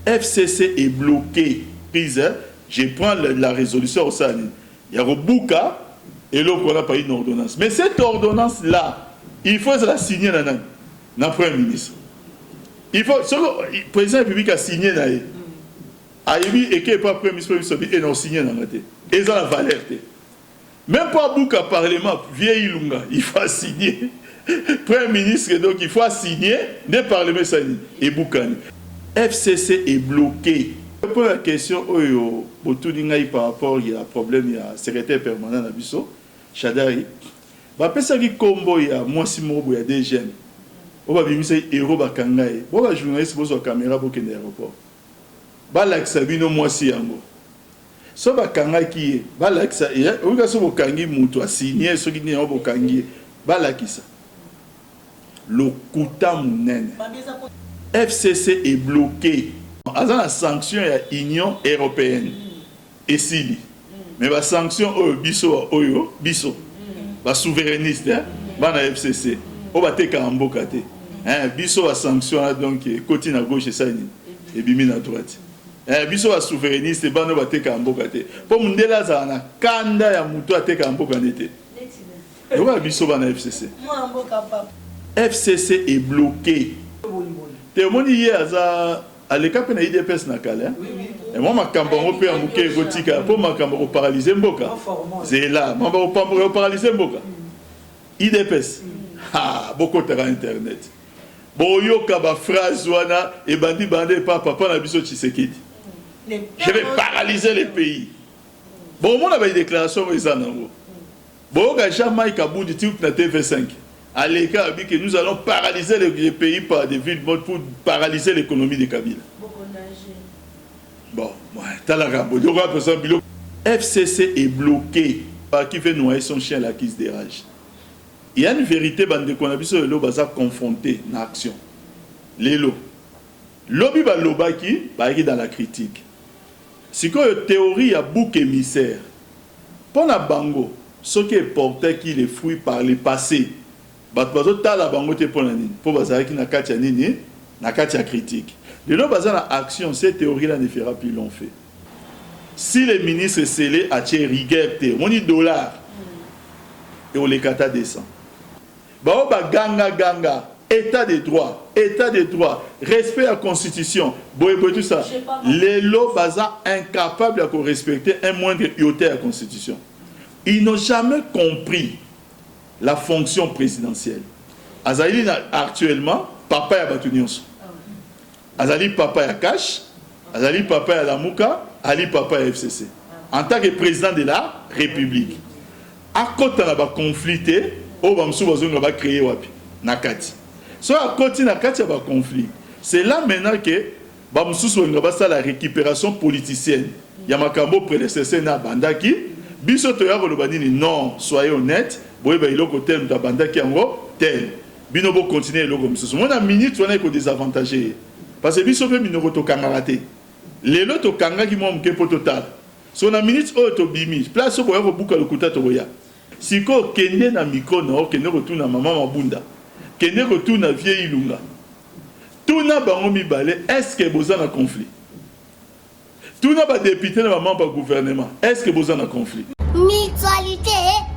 FCC est bloqué. Prise, je prends la résolution au sein. Il y a Robuka et l'autre on a pas une ordonnance. Mais cette ordonnance-là, il faut la signer dans le Premier ministre. Il faut, le président de la République a signé dans et qu'il n'y a pas Premier ministre et non signé dans le et ça la valeur. Même pas Bouka Parlement, vieille Lunga, il faut signer. Premier ministre, donc il faut signer, des parlements et Boukani. FCC est bloqué. Pour la question, par rapport à problème, il y a secrétaire permanent à Bisso, Chadari. Après ça, il y a moi, si il y a des jeunes. On va vivre ces héros bakangaï. On va journaliste pose la caméra pour qu'il y ait un aéroport. Balak Sabino moi si yango. So bakangaï qui est balak sa. On va so bokangi muto a signé ce qui n'est pas bokangi. Balak ça. Le kuta munen. FCC est bloqué. Avant la sanction il y a Union européenne. Et Sili. Mais la sanction biso oyo biso. La souverainiste ba na FCC. On va te kamboka te. Biso a sanction donc côté à gauche et ça et bimi à droite. Biso a souverainiste et bano bate kamboka te. Pour mundela za na kanda ya muto ate kamboka nete. Et ouais biso ba na FCC. FCC est bloqué. Te moni hier za aleka na IDPS na kala. Et moi ma kambango pe amuke gotika pour ma kambango paralyser mboka. C'est là, ma ba paralyser mboka. IDPS. Ah, beaucoup de internet. Boyo kaba phrase wana et bandi bandé papa na biso Tshisekedi. Je vais paralyser les pays. Bon on a une déclaration ça nango. Boyo ga jamais kabudi tik na TV5. Aleka a dit que nous allons paralyser les pays par des villes pour paralyser l'économie de Kabila. Bon, ouais, t'as la rambo. FCC est bloqué. Qui fait noyer son chien à la crise des rages. Il y a une vérité, bande qu'on a vu sur le lobe à confronter dans l'action. Les lots. Lobby ba loba qui dans la critique. Si que théorie il y a bouc émissaire. Pour la bango, ce qui est porté qui les fruits par le passé. Batbazo ta la bango te pour la nini. Pour bazar qui na katia nini, na katia critique. Le lobe bazar la action, cette théorie là ne fera plus long fait. Si les ministres scellés à rigueur, on dit $, et on les kata descend. Bah ganga, état de droit, respect à la constitution, tout ça. Les lots bazar incapables de respecter un moindre ioté à la constitution. Ils n'ont jamais compris la fonction présidentielle. Azali actuellement, papa ya Batunions. Azali papa ya Cash, Azali papa ya Lamuka, Ali papa ya FCC. En tant que président de la République. À côté de la conflit, on va créer wapi nakati. So à côté nakati va conflit. C'est là maintenant que bamsusu va la récupération politicienne. Yamakambo prédécesseur na bandaki, biso to ya kolobani non, soyez honnête, boye ba iloko tel da bandaki yango tel. Bino bo continuer iloko msusu. Mona minute on est ko désavantagé. Parce que biso pe minoko to kangaraté. Lelo to kangaki mo mke po total. So na minute o to bimi, place boya ko buka lokuta to boya. Si ko kende na micro na kende ko tuna mama mabunda. Kende ko tuna vieille ilunga. Tuna bango mibale, est-ce que besoin de conflit? Tuna ba député na maman ba gouvernement, est-ce que besoin de conflit? Mutualité,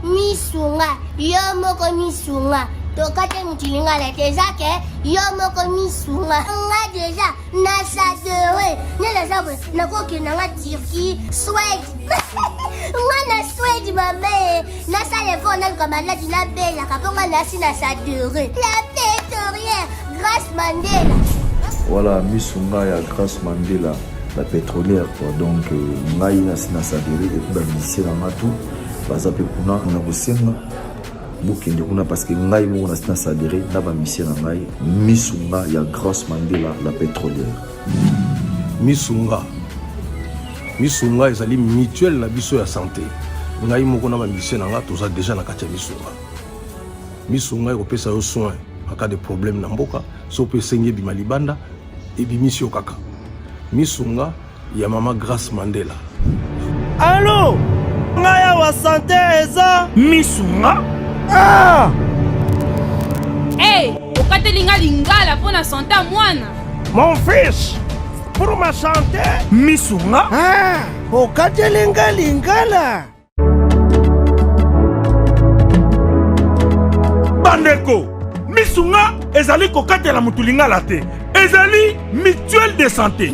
misunga, yomoko misunga. Tokate mutilinga la tezake, yomoko misunga. Nga déjà nasadere, nela sabe, nakoki nanga Turquie, Suède. Nga na Suède mame, nasale fona kama la dina bella, kaponga nasi nasadere. La pétrolière, Grâce Mandela. Voilà, misunga ya Grâce Mandela. La pétrolière quoi. Donc ngai nasadere et puis bamisé na matu bazape kuna na kosenga bokende kuna parce que ngai mo nasadere na bamisé na ngai misunga ya Grâce Mandela la pétrolière. Misunga ezali mutuelle na biso ya santé. Ngai moko na bamisé na nga toza déjà na kati ya misunga ekopesa yo soin en cas de problème na mboka so pe sengi bima libanda et bimisio kaka. Misunga ya mama Grâce Mandela. Allô? Ngaya wa santé eza Misunga? Ah! Hey, okatelinga lingala pona santé mwana. Mon fils, pour ma chanter Misunga. Ah, okatelenga lingala. Bandeko, Misunga ezali kokatela mutulinga la te. Ezali mutuelle de santé.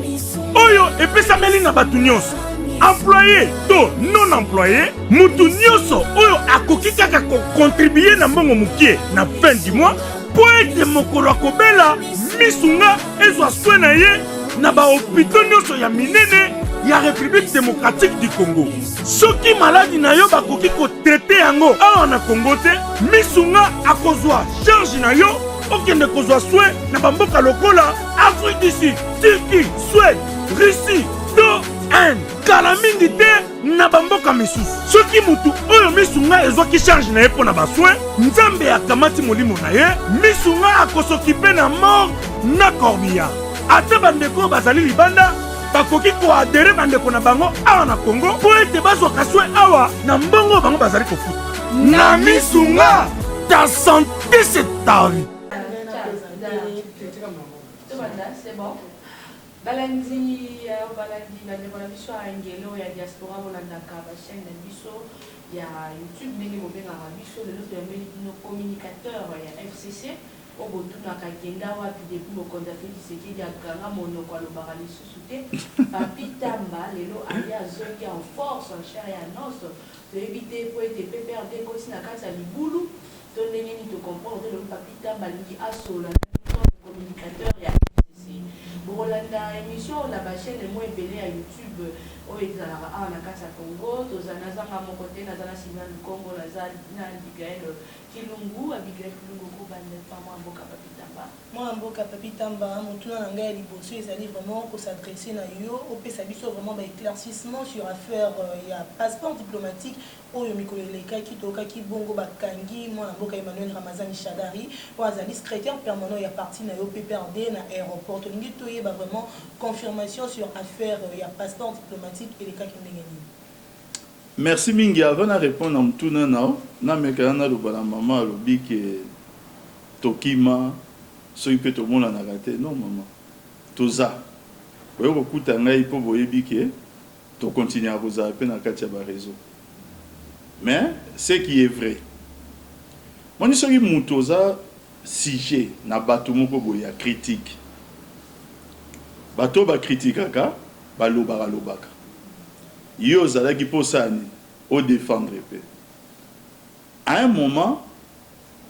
Oyo epesameli na batu nyonso. Employé to non employé, mutu nyonso oyo akoki kaka ko contribuer na mbongo mukie na fin du mois po ete mokolo akobela Misunga ezwa soin na ye na ba hôpitaux nyonso ya minene ya République démocratique du Congo. Soki maladi na yo bakoki ko traiter yango awa na Congo te, Misunga akozwa charge na yo okende kozwa soin na bamboka lokola Afrique du Sud, Turquie, Suède, Russie, to Inde. Kala mingi te na bamboka misusu. Soki mutu oyo Misunga ezwaki charge na ye pona basoin, Nzambe akamati molimo na ye, Misunga akosokipe na mort na corbillard. Ate bandeko bazali libanda bakoki koadere bandeko na bango awa na Congo po ete bazwaka soin awa na mbongo bango bazali kofuta. Na Misunga, ta santé c'est ta vie. C'est bon. Balandi na ndeko biso angelo ya diaspora bolandaka ba chaîne na biso ya YouTube ndenge bobengaka biso lelo toyambeli bino communicateur ya FCC obotunaka kenda wapi depuis mokonzi afe Tshisekedi akanga monoko alobaka lisusu te. Papi Tamba lelo ali azoki en force en chair ya noce toyebi te po ete PPRD ekosi na kati ya libulu to ndenge nini tocomprendre lelo Papi Tamba alingi asola communicateur ya Bolanda émission la chaîne moi belé à YouTube au ezalaka awa na kati ya Congo tozana zanga moko te nazana Sylvain Congo nazali na Abigail Kilungu ko bande pa moi mboka Papi Tamba. Moi mboka Papi Tamba motuna na ngai liboso ezali vraiment pour s'adresser na yo opesa biso vraiment ba éclaircissement sur affaire ya passeport diplomatique oyo mikolo elekaki tokaki bongo bakangi moi mboka Emmanuel Ramazani Shadari po azali secrétaire permanent ya parti na yo PPRD na aéroport tolingi toyeba vraiment confirmation sur affaire ya passeport diplomatique elekaki ndenge nini. Merci mingi. Avant de répondre à tout na mekana lobala maman lobi ke tokima so ipe to mona na raté non maman toza oyo kokuta ngai po boyebi ke to continuer à vous appeler na kati ya ba réseau. Mais ce qui est vrai, moi je suis mutoza sujet na bato moko boya critique. Bato ba critikaka ba lobaka. Yo zalaki posani au défendre pe. À un moment,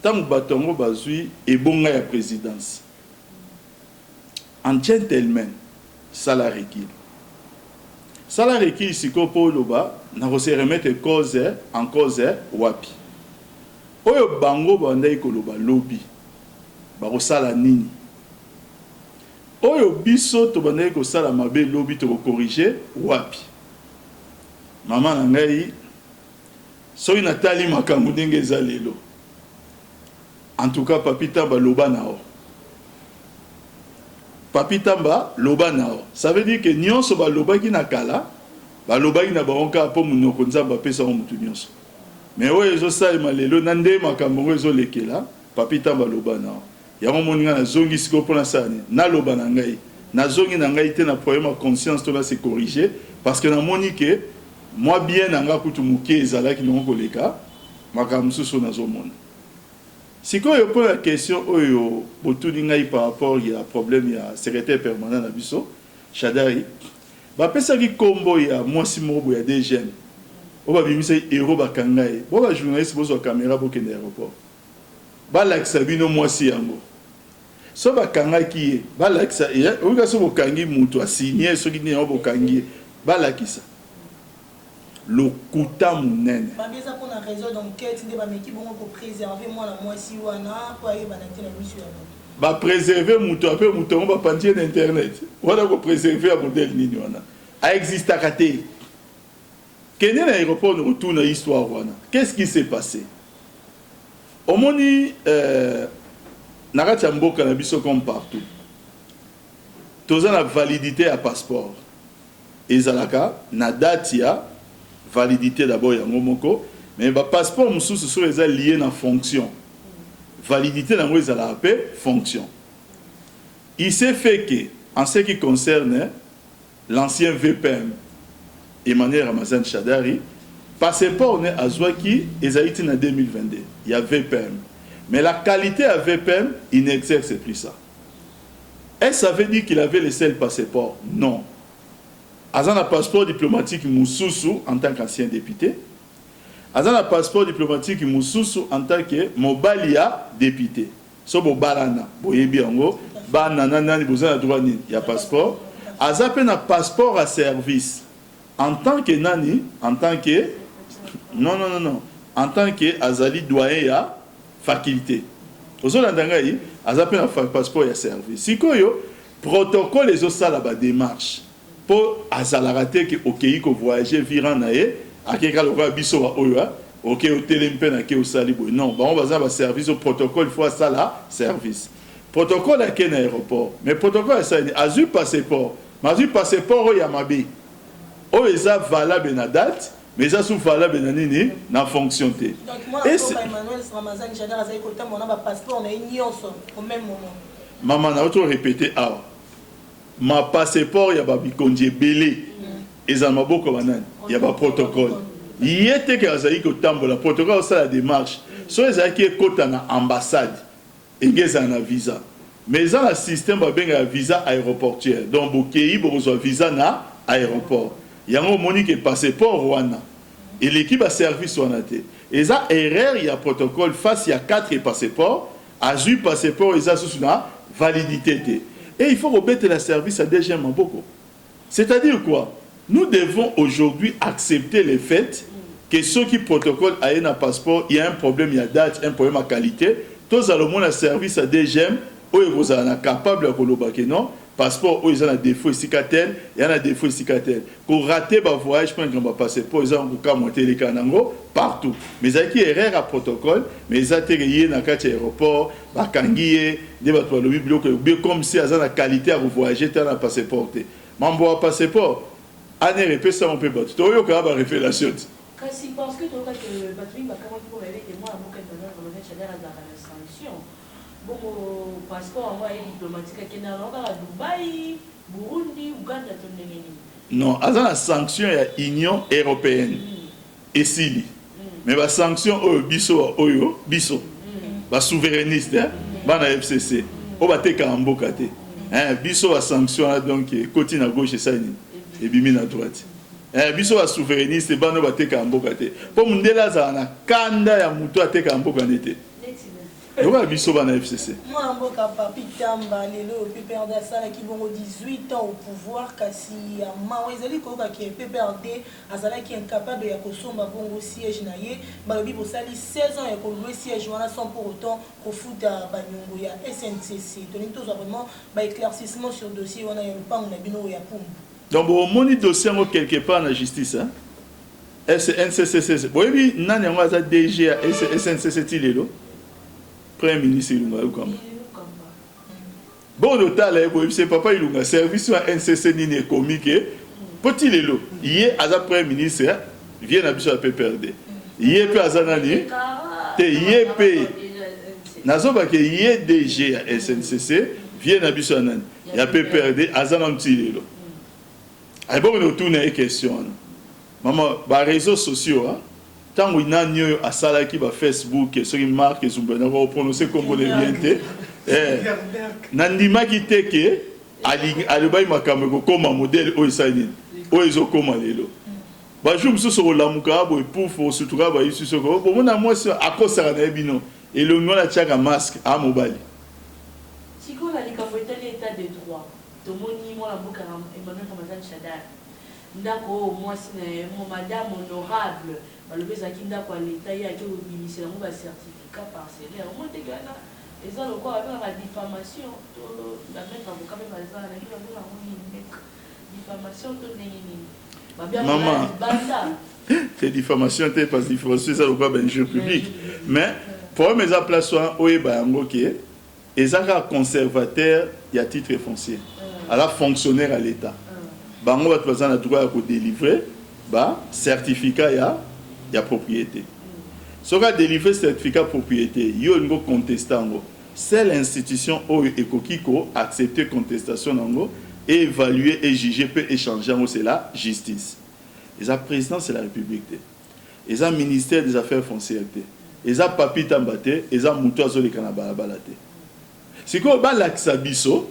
tant que batongo bazui et bonga ya présidence. En gentleman, salarié qui. Salarié qui siko po loba na ko se remettre cause en cause wapi. Oyo bango bandai ko loba lobby. Ba ko sala nini. Oyo biso to bandai ko sala mabe lobby to ko corriger wapi. Maman na ngai soki natali makambo ndenge eza lelo. En tout cas Papi Tamba loba nao. Papi Tamba loba nao. Ça veut dire que nyonso ba loba ki na kala, ba loba ki na baonka po munoko nzamba pesa o mutu nyonso. Mais oyo ezo salema lelo na nde makambo ezo lekela, Papi Tamba loba nao. Yango moninga na zongi siko pona sani, na loba na ngai. Na zongi na ngai te na problème de conscience to va se corriger parce que na monique moi bien nanga kutu muke ezalaki nongo koleka makambo susu nazomona. Sikoyo pour la question oyo botuni ngai par rapport ya problème ya secrétaire permanent na biso Shadari ba pesa ki kombo ya mwasi mobo ya des jeunes o ba bimisa héros bakangai bo ba journaliste bozo caméra bo kende aéroport ba laksa bino mwasi yango so bakangai ki ba laksa o ga so bokangi mutu asigné so ki ne o bokangi ba lakisa lokuta munene babeza pour la raison d'enquête de bameki bongo pour préserver moi la mwasi wana po aye banaki na mission ya ba préserver mutu après mutu on va pantier d'internet wala ko préserver a modèle nini wana a exista kate kene na aéroport no retourne histoire wana qu'est-ce qui s'est passé omoni nakati ya mboka na biso comme partout toza na validité à passeport ezalaka na date ya validité d'abord yango moko mais ba passeport mususu so eza lié na fonction validité nango ezala pe fonction il s'est fait que en ce qui concerne l'ancien VPM, Emmanuel Ramazan Shadari, passeport né à Zouaki, ils ont été en 2022. Il y a VPM. Mais la qualité à VPM, il n'exerce plus ça. Est-ce que ça veut dire qu'il avait laissé le passeport? Non. Azan a passeport diplomatique Moussoussou en tant qu'ancien député. Azan a passeport diplomatique Moussoussou en tant que Mobalia député. So bo barana, boyebi yango, banana nani bozana droit ni, il y a passeport. Azan a passeport à service. En tant que nani, en tant que non, en tant que Azali doyen à faculté. Ozo landangai, Azan a passeport à service. Si koyo protocole les autres la démarche. Pour Azalarate qui ok ko voyager virant nae, akeka le roi biso wa oyo, ok au télémpe na ke au salibo. Non, bah on va avoir service au protocole, il faut ça là, service. Protocole à quel aéroport? Mais protocole ça azu passeport. Mazu passeport ya mabe. O eza valable na date, mais ça sous valable na nini na fonction té. Donc moi Emmanuel Ramazan Shadari azali ko tam on a passeport na nyonso au même moment. Maman na auto répéter ah. Ma passeport ya ba bikonje belé. Eza maboko banani. Ya ba protocole. Yete ke azali ko tambola protocole ça la démarche. So ezali ki ekota na ambassade. Engeza na visa. Mais dans le système ba benga visa aéroportuaire. Donc bokei bozo visa na aéroport. Yango monique passeport wana. Et l'équipe a service wana te. Eza erreur ya protocole face ya 4 passeports. Azu passeport eza sous na validité te. Et il faut remettre le service à DG Maboko. C'est-à-dire quoi? Nous devons aujourd'hui accepter le fait que ceux qui protocole à un passeport, il y a un problème, il y a date, un problème à qualité. Tous allons le service à DGM, où ils sont capables de non, passeport, où ils ont un défaut ici tel, il y a un défaut ici tel. Pour rater le voyage, pour un passeport, ils ont monter les canangos partout. Mais il y a une erreur à protocole, mais ils ont été dans l'aéroport, à Kangié, comme si ils ont la qualité à voyager dans le passeport. Mambo à passeport, année répète ça, on peut battre. Tu as eu une révélation. Kasi parce que tu as que batterie va comment pour aller et moi à mon candidat pour le mettre à la sanction. Bon passeport envoyé diplomatique à Kenya, à Dubaï, Burundi, Ouganda, non, à la sanction il y a Union européenne et Sili. Mais la sanction biso oyo biso. Ba souverainiste ba na FCC. O ba te ka mboka te. Biso la sanction donc côté na gauche ça et bimi na droite. Biso wa souverainiste bano bateka mboka te. Po mundela za na kanda ya mutu ateka mboka nete. Yoka biso bana FCC. Moi mboka papi tamba lelo PPRD sala ki bongo 18 ans au pouvoir kasi ya mawezali ko ka ki PPRD azala ki incapable ya kosomba bongo siège na ye, balobi bosali 16 ans ya ko louer siège wana sans pour autant ko futa banyongo ya SNCC. Donc tous vraiment ba éclaircissement sur dossier wana ya lupango na bino ya pumbu. Donc, au moni dossier quelque part dans la justice, hein? SNCC. Oui, nan yango aza DG à SNCC tilelo. Premier ministre Ilunga Ukamba. Bon total, c'est papa Ilunga service à NCC nini comique. Petit lelo, hier aza premier ministre vient à biso à PPRD. Hier pe aza nani? Te hier pe. Nazo ba ke hier DG à SNCC vient à biso nani? Ya PPRD aza na tilelo. Il faut que nous tournions les questions. Maman, les réseaux sociaux, tant que nous avons à Salaki, Facebook, ceux qui marquent, ils ont prononcé comme on est bien. Nandima qui te que, Alibaï Makamego, comme un modèle, ils ont comme un lélo. Je me suis dit que je pour surtout que je suis sûr que je à cause de ça, et le nom de la masque à Mobali. Si on a l'état de droit, tomoni moi la boka Emmanuel Ramazan Shadari ndako moi c'est mon madame honorable balobeza kindako à l'état ya ke obimisi na mo ba certificat parcellaire moi te gana eza lokwa avec la diffamation to la mettre avocat même bazana na kila mona moni diffamation to nini ba bien maman banda c'est diffamation te parce diffamation ça lokwa ben jeu public mais pour mes place oyeba yango ke ezaka conservateur ya titre foncier à la fonctionnaire à l'État. Bango va présenter le droit de délivrer certificat ya propriété. Si on a délivré certificat propriété, il y a une contestation. C'est l'institution où Ekokiko accepté contestation et évaluer et juger peut échanger, c'est la justice. Et la présidence de la République, et le ministère des Affaires foncières, et le papi tambate, et le moutoiseau de Kanabalabalate. C'est quoi l'Axabiso,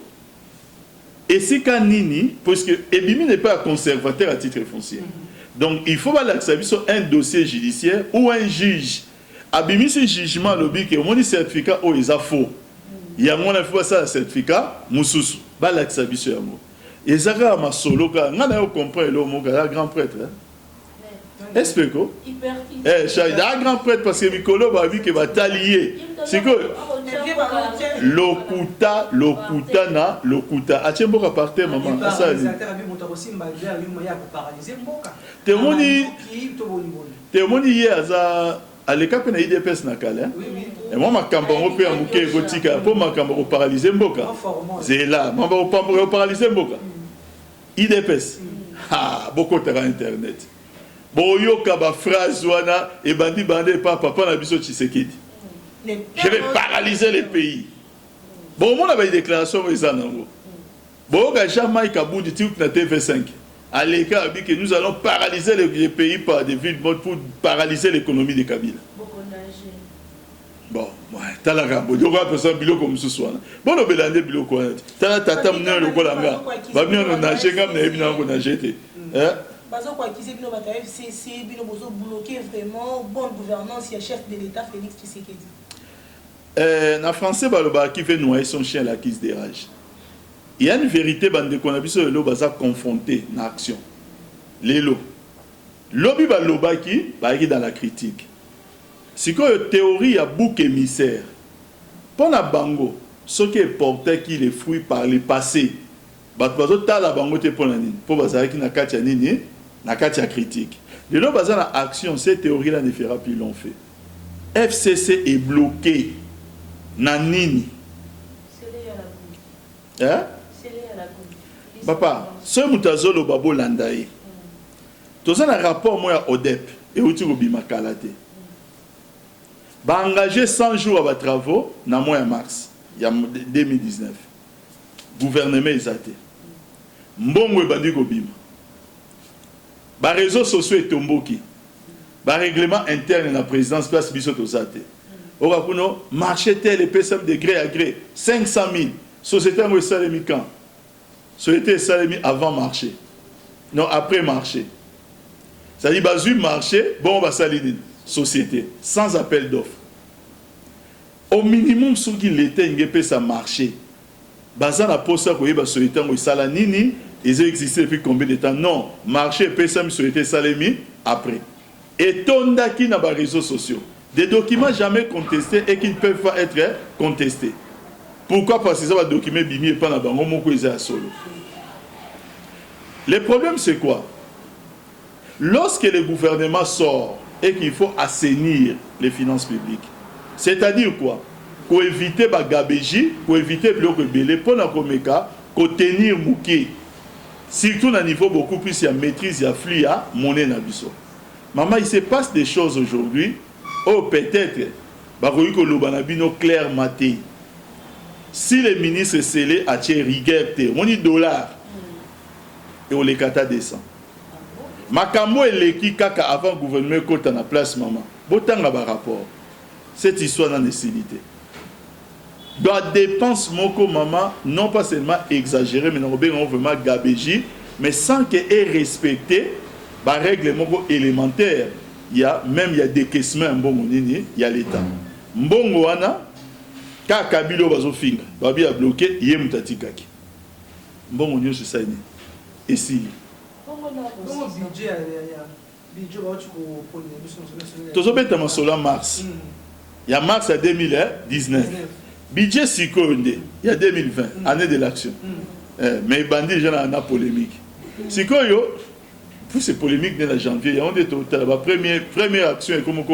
et c'est Kanini, parce que Ebimi n'est pas un conservateur à titre foncier. Donc il faut l'Axabiso un dossier judiciaire ou un juge. Abimi ce jugement, lobby, qui a certificat ou ils a faux. Il y a mon fois ça certificat, Moussous, l'Axabiso yamo. Et ça a ma solo, quand on a compris le mot, un grand prêtre. Explique. Il y a un grand prêtre parce que Mikolo va vu qu'il va t'allier. C'est que Lokuta, Achemboka partait, maman. Témoigné hier à l'écap na IDPS na kala. Et moi ma kambango pe amuke gotika pour ma kambango paralyser mboka. C'est là, ma kambango paralyser mboka. IDPS. Ah, beaucoup de internet. Boyoka ba phrase wana et bandi bandé papa na biso Tshisekedi. Je vais paralyser les pays. Bon, on a une déclaration bon, jamais Kaboudi na TV5. À l'écart, que nous allons paralyser les pays par des villes pour paralyser l'économie de Kabila. Bon, ouais, t'as la rambo. Il y aura personne bilo comme ce soir. Bon, on va aller bilo quoi. T'as la tata mena le quoi la mer. Va venir on nager comme na ebina on nager te. Hein? Parce quoi qui c'est bino bata FCC bino bozo bloquer vraiment bonne gouvernance, il y a chef de l'État Félix Tshisekedi. En français, baloba qui veut noyer son chien là qui se dérange. Il y a une vérité bande qu'on a vu sur le loba ça confronté dans l'action. Les lots. Lobby baloba qui dans la critique. C'est que théorie il y a bouc émissaire. Pour la bango, ce qui est porté qui les fruits par le passé. Bato ta la bango te pour la nini. Pour bazar qui na katia nini, na katia critique. Le loba ça la action, cette théorie là ne fera plus long fait. FCC est bloqué. Nanini. Hein? Papa, ce moutazolo babo landaï. Tous un rapport moi à ODEP et où tu obima kalate. Ba engagé 100 jours à vos travaux dans mois mars, il y a 2019. Gouvernement exaté. Mbongo bandi obima. Ba réseaux sociaux et tomboki. Ba règlement interne la présidence place biso tozate. Orakuno marché tel et PSM de gré à gré 500 000 société en salemi quand société salemi avant marché non après marché ça dit bazu marché bon va salini société sans appel d'offres au minimum ce qui l'était ngepé ça marché bazan la poste ko yeba société en salanini ils ont existé depuis combien de temps non marché PSM société salemi après et tondaki na ba réseaux sociaux. Des documents jamais contestés et qui ne peuvent pas être contestés. Pourquoi? Parce que ça va documenter bimi et pas la banque à solo. Le problème c'est quoi? Lorsque le gouvernement sort et qu'il faut assainir les finances publiques, c'est-à-dire quoi? Pour éviter la gabégie, pour éviter le bloc belé, pour la comeka, pour tenir mouké. Surtout à un niveau beaucoup plus, il y a maîtrise, il y a flux, il y a monnaie nabiso. Maman, il se passe des choses aujourd'hui. Oh, peut-être, baroïko lobanabino clair maté. Si les ministres scellés à rigueur, on dit $, et on les kata descend. Makambo et l'équipe kaka avant le gouvernement côté na place maman. Botanga ba rapport. Cette histoire n'a nécessité. La dépense moko maman non pas seulement exagérée mais non vraiment gabégie mais sans qu'elle ait respecté ba règle moko élémentaire. Il y a décaissement mbongo nini, il y a l'état. Mbongo wana ka kabilo bazo finga, babi a bloqué yé mutati kaki. Mbongo nyo c'est ça ni. Et si Tozo beta masola mars. Il y a mars à 2019. Budget Sikonde, il y a 2020, année de l'action. Mais bandi j'en a polémique. Sikoyo pour ces polémiques de la janvier, on est la première action est comme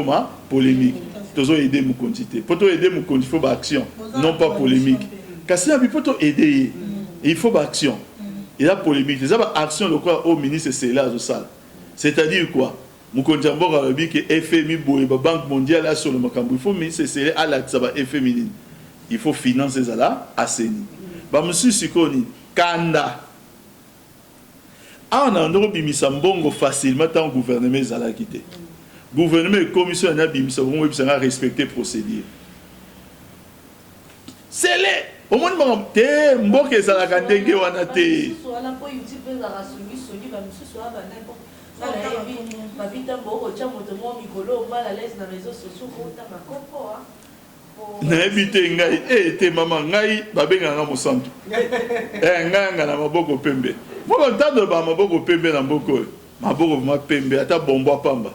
polémique. Toujours aider mon quantité. Pour aider mon quantité, il faut action, non pas polémique. Parce qu'il faut aider, il faut action. Il y a polémique. Les actions au ministre c'est là c'est-à-dire quoi? Mon quantité arabique que FMI la Banque mondiale sur le Macambou. Il faut ministre c'est à la féminine. Il faut financer ça là, assainir. Bah monsieur Sikoni, Kanda Ah, on a un bimisa mbongo facilement tant gouvernement ezala quitté. Gouvernement et commission na bimisa mbongo bisa respecter procédure. C'est les au moins te mboke ezala kandenge wana te. Na ebite ngai te mama ngai babenganga mosantu ngai na maboko pembe moko ntando ba maboko pembe na mboko maboko ma pembe ata bombo pamba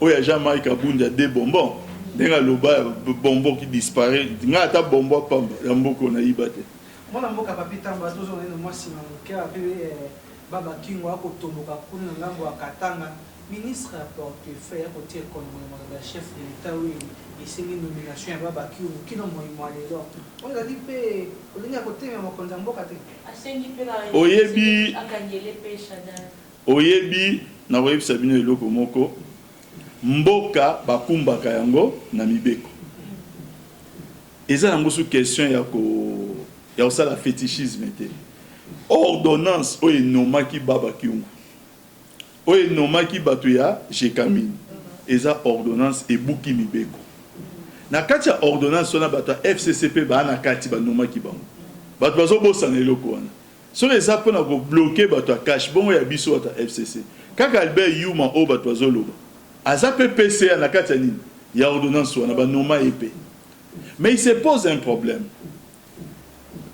oya Jean-Marc Kabunda de bonbon ndenga loba bombo qui disparaît ngai ata bombo pamba na mboko na ibate mona mboka papita mba tozo na mwasi na mkia pe baba kingo akotomboka kuna ngambo akatanga ministre a portefeuille à côté comme le chef de l'État oui et c'est une nomination à Baba qui n'ont moins les autres on a dit que on est à côté mais on compte en boca oyebi na oyebi sabino eloko moko mboka bakumbaka yango na mibeko eza nango sous question ya osala fétichisme te ordonnance oyo enomaki Baba Kiungu oyo enomaki bato ya Jekamine eza ordonnance ebuki mibeko na kati ya ordonnance wana bato ya FCCP baa na kati banomaki bango bato bazobosana eloko wana soki eza mpona kobloke bato ya cash bongo ya biso bato ya FCC kaka Albert Yuma oyo bato bazoloba aza mpe PCA na kati ya nini ya ordonnance wana banoma epe mais il se pose un problème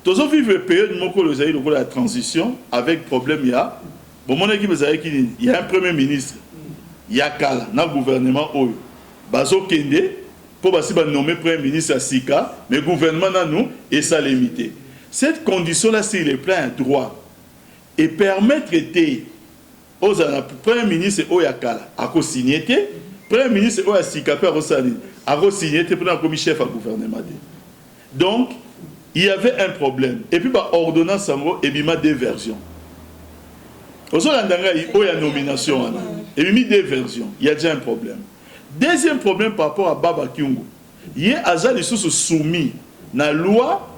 tozo vivre période moko lozali lokola ya transition avec problème ya bon mon équipe il y a un premier ministre il y a kala na gouvernement oyo bazo kende pour basi ba nommer premier ministre à Sika mais gouvernement na nous et ça limité cette condition là c'est le plein droit et permettre té aux premier ministre oyo kala a co-signer premier ministre oyo Sika peut resali a co-signer pour la comme chef à gouvernement donc il y avait un problème et puis ba ordonnance sango et bima deux versions. Au sol il y a nomination et mis deux versions. Il y a déjà un problème. Deuxième problème par rapport à Baba Kiungu. Il y a azali sous soumis na loi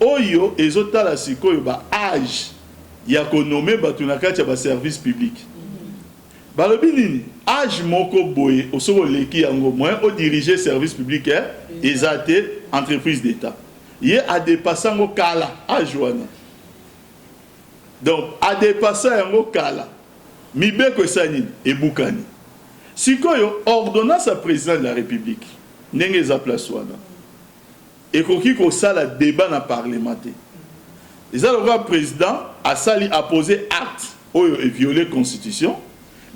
oyo ezota la sikoyo ba âge ya ko nommer batunakati ba service public. Ba lobi nini âge moko boye osoko leki yango moins au diriger service public ezate entreprise d'état. Il y a dépassé ngo kala âge wana. Donc, à dépasser un mot kala, mibeko sanini et boukani. Si koyo ordonnance à président de la République, n'engé za place wana. Et koki ko sala débat na parlementaire. Les le président a sali a posé acte oyo et violé constitution,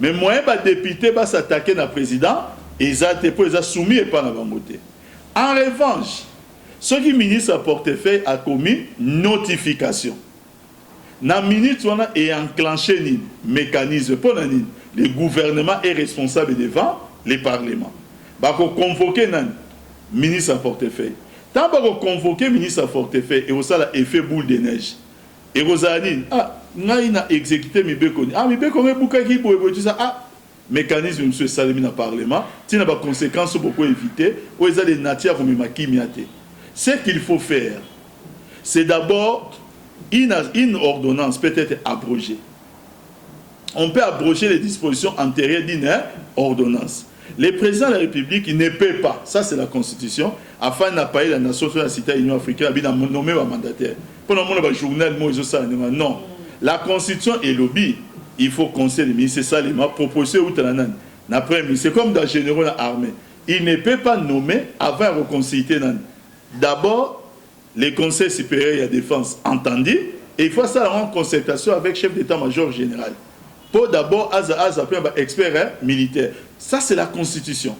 mais moyen ba député ba s'attaquer na président et ça te pour ça soumis et pas na bangote. En revanche, ce qui ministre à portefeuille a commis notification. Na minute on a enclenché ni mécanisme pour nani le gouvernement est responsable devant les parlements. Ba ko convoquer nan ministre à portefeuille. Tant ba ko convoquer ministre à portefeuille et ça la effet boule de neige. Et Rosaline ngai na exécuter mi beko ni mi beko me buka ki boye boye ça mécanisme monsieur Salemi na parlement tina ba conséquences beaucoup éviter ou ça des nature comme makimiate. Ce qu'il faut faire c'est d'abord une ordonnance peut être abrogée. On peut abroger les dispositions antérieures d'une ordonnance. Le président de la République ne peut pas, ça c'est la Constitution, afin d'appeler la nation sur la cité de l'Union africaine, il a nommé un mandataire. Pour le moment, le journal, non. La Constitution est lobby, il faut conseiller le ministre, c'est ça, il m'a proposé ou c'est comme dans le général de l'armée. Il ne peut pas nommer avant de consulter. D'abord, les conseils supérieurs de la défense entendus, et il faut ça en concertation avec le chef d'état-major général. Pour d'abord, appeler un expert militaire. Ça, c'est la Constitution.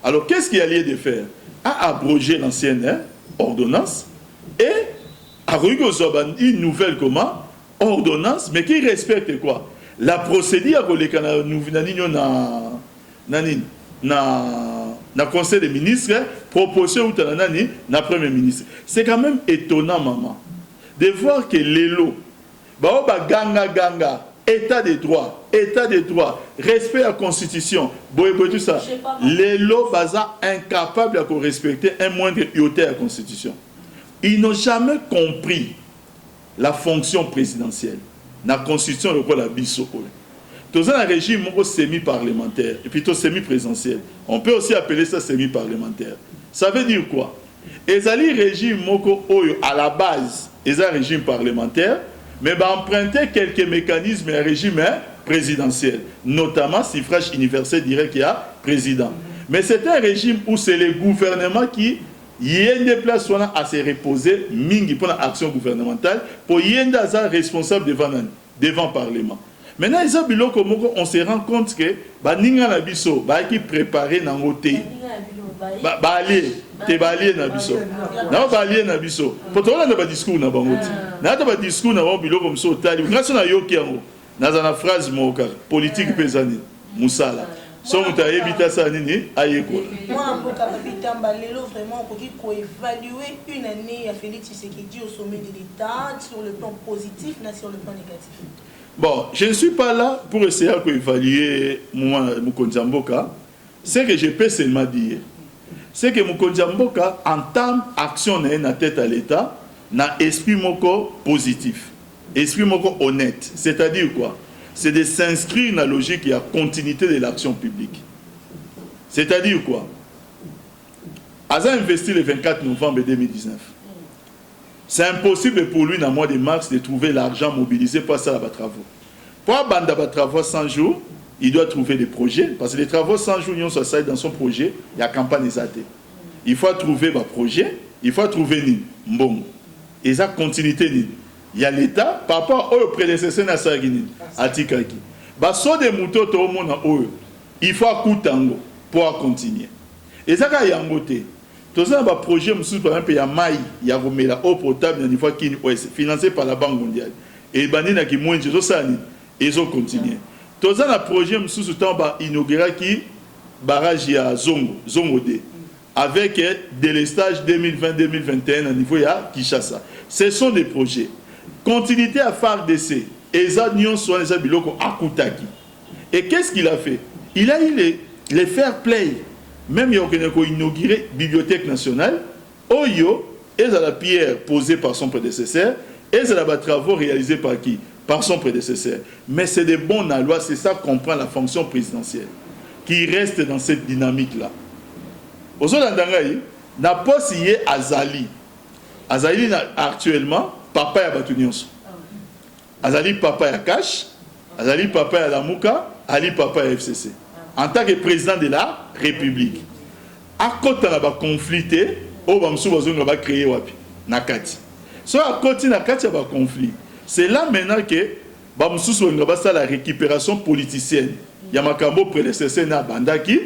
Alors, qu'est-ce qu'il y a lieu de faire? À abroger l'ancienne ordonnance et à regarder une nouvelle comment ordonnance, mais qui respecte quoi? La procédure pour les na conseil des ministres proposé ou na premier ministre. C'est quand même étonnant, maman, de voir que l'élo ganga état de droit, respect à la constitution, tout ça, l'élo baza incapable de respecter un moindre ioté à la constitution. Ils n'ont jamais compris la fonction présidentielle. La constitution le quoi la biso. Tous un régime semi-parlementaire et puis semi-présidentiel. On peut aussi appeler ça semi-parlementaire. Ça veut dire quoi? Ezali régime moko oyo à la base, est un régime parlementaire, mais va emprunter quelques mécanismes et un régime présidentiel, notamment suffrage universel direct qu'il y a président. Mais c'est un régime où c'est le gouvernement qui y a des places à se reposer mingi pour l'action gouvernementale pour y être responsable devant le Parlement. Maintenant, on se rend compte que Baninga Nabiso, qui préparé dans le thé. Balié Nabiso. Non, Balié Nabiso. Pour toi, on n'a pas de discours dans le thé. On n'a pas de discours dans le comme ça. Grâce à Yoki, dans une phrase politique pesani, Moussala. Si on a évité ça, aïeko. Moi, en tant que vraiment, il faut évaluer une année à Félix Tshisekedi au sommet de l'État sur le plan positif, mais sur le plan négatif. Bon, je ne suis pas là pour essayer d'évaluer Mokonzi Mboka. Ce que je peux seulement dire, c'est que Mokonzi Mboka entame action dans la tête à l'État, dans esprit moko positif, esprit moko honnête. C'est-à-dire quoi? C'est de s'inscrire dans la logique et la continuité de l'action publique. C'est-à-dire quoi? Aza investi le 24 novembre 2019. C'est impossible pour lui, dans le mois de mars, de trouver l'argent mobilisé pour ça les travaux. Pour abandonner les travaux 100 jours, il doit trouver des projets. Parce que les travaux 100 jours, dans son projet, il y a campagne exatée. Il faut trouver des projets, il faut trouver des mbongo. Et ça, continuité. Il y a l'État, par rapport au prédécesseur de Sagini, Atikaki. Baso de moutons, tout le monde, il faut un coup de tango pour continuer. Et ça, il y a un côté. Tout ça, un projet, par exemple, il y a Maï, il y a la eau potable, financé par la Banque mondiale. Et il y a qui moins de ils ont continué. Tout ça, un projet, il inauguré qui barrage à Zongo D, avec délestage 2020-2021 au niveau de Kinshasa. Ce sont des projets. Continuité à faire d'essai. Et ça, nous sommes les Biloko Akutaki. Et qu'est-ce qu'il a fait? Il a eu les fair play. Même il a inauguré la Bibliothèque nationale. Oyo, et la pierre posée par son prédécesseur. Et les travaux réalisés par qui? Par son prédécesseur. Mais c'est des bons à loi, c'est ça qu'on prend la fonction présidentielle. Qui reste dans cette dynamique-là. Aujourd'hui, n'a pas signé Azali. Azali, actuellement, papa ya Batunions. Azali, papa ya Cash. Azali, papa ya Lamuka. Ali, papa ya FCC. En tant que président de la République. À côté de la conflit, on va créer Nakati. So à côté de Nakati, il y a un conflit. C'est là maintenant que la récupération politicienne. Il y a un prédécesseur na Bandaki.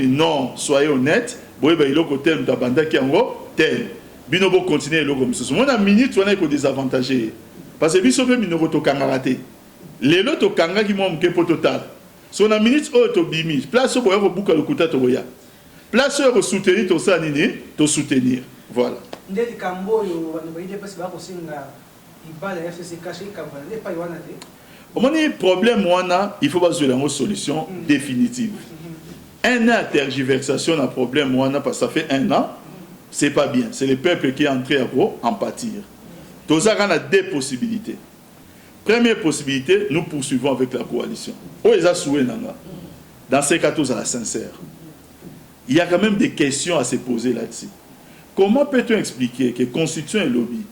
Non, soyez honnête. Il y a un Bandaki tel. Binobo continuer comme ça. Mon minute on est que désavantagé. Parce que biso pe minoko to kangaraté. Les loto kanga qui m'ont kepo total. Son a minute auto bimi. Place pour avoir bouka le kuta to boya. Place pour soutenir to ça nini, to soutenir. Voilà. Ndeti kamboyo wanabaide pasi ba kosinga ibala FCC caché kamboyo ne pas ywana te. Au moins problème wana, il faut pas jouer une solution définitive. Un an de tergiversation un problème wana parce que ça fait un an. C'est pas bien. C'est le peuple qui est entré à en pâtir. Donc, on a deux possibilités. Première possibilité, nous poursuivons avec la coalition. Dans ces cas, tous à la sincère. Il y a quand même des questions à se poser là-dessus. Comment peut-on expliquer que constituant un lobby,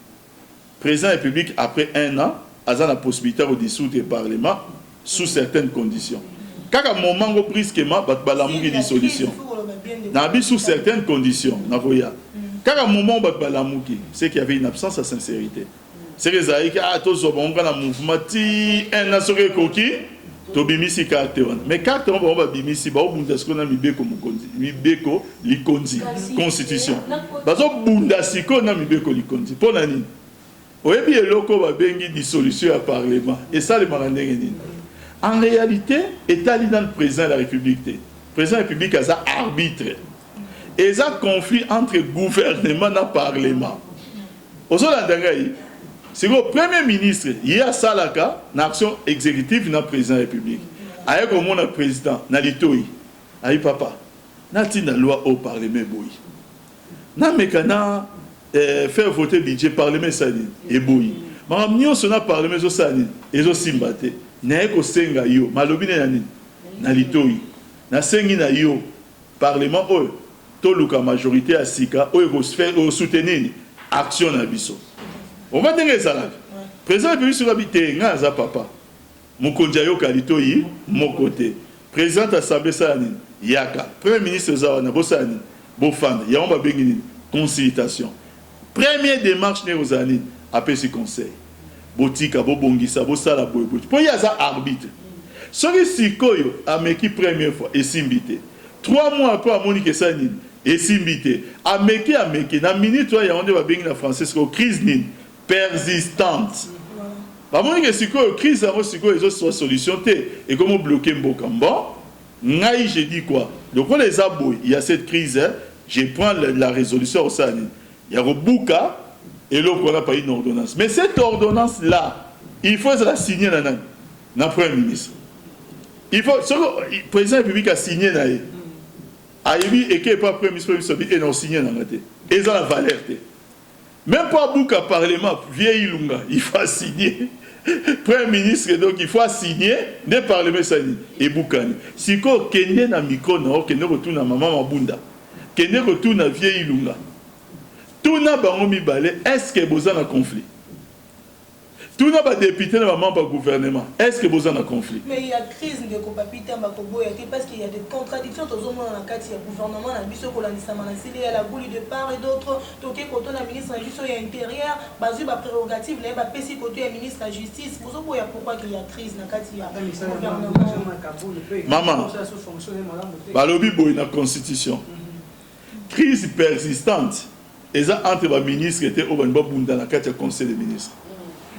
président de la République, après un an, a la possibilité de dissoudre le Parlement sous certaines conditions? Car à un moment où brusquement, il y a une dissolution. Sous certaines conditions. Car à un moment où c'est qu'il y avait une absence de sincérité. C'est que ça a tous un mouvement un assuré coquille, to bimisi carte. Mais carte on va bimisi ba obundasiko na mibeko mukonzi. Mibeko likonzi constitution. Bazo bundasiko na mibeko likonzi. Pour nani? Oyebi eloko ba bengi dissolution à parlement. Et ça le marandenge nini. En réalité, état dans le président de la République. Le président de la République a ça arbitre. Et ça conflit entre gouvernement et parlement. Aujourd'hui, c'est le premier ministre, il y a ça là, l'action exécutive dans le président de la République. Avec le président, dans l'Itoï, avec papa, n'a pas la loi au parlement. N'a pas faire voter le budget parlement et boui. Mais nous sommes dans le parlement et nous sommes naye kosenga yo malobi na nini na litoi nasengi na yo parlement oyo toluka majorité ya sika oyo soutenir action na biso oma ndenge ezalaka président de biso kabite nga aza papa mokonzi ayoka litoi moko te président assemblée sala nini yaka premier ministre eza wana bosala nini bofanda yango babengi nini consultation première démarche ne ozala nini apesi conseil botika bobongisa bosala boye boye mpo ye aza arbitre soki sikoyo ameki première fois esimbi te 3 mois après amoni kesala nini esimbi te ameki na minute oyo yango nde babengi na français sikoyo crise nini persistante bamoni ke sikoyo crise yango sikoyo ezoswa solution te ekomi obloke mboka bon ngai je dis quoi lokola eza boye il y a cette crise hein, je prends la résolution osala nini ya kobuka et l'autre on n'a pas une ordonnance. Mais cette ordonnance-là, il faut la signer dans le Premier ministre. Il faut, le président de la République a signé dans le et qu'il n'y ait pas le Premier ministre et non signé dans le et ça la valeur. Même pas Bouka Parlement, vieille Lunga, il faut signer. Premier ministre, donc il faut signer, ne Parlement signer. Et Boukani. Si vous avez un micro, vous retourne à maman Mabunda, vous retourne à vieille Lunga. Tout n'a pas balé, est-ce que vous avez un conflit? Tout n'a pas député dans le gouvernement. Est-ce que vous avez un conflit? Mais il y a crise de copapita parce qu'il y a des contradictions dans le cadre du gouvernement, il y a la boule de part et d'autre. Donc, quand on a ministre de la Justice intérieure, basé sur prérogative, il y a PC côté ministre de la Justice. Vous savez pourquoi il y a crise dans le cadre du gouvernement? Maman, balobi boy na constitution. Crise persistante. Et ça entre les ministres qui étaient au Bunda dans le conseil des ministres.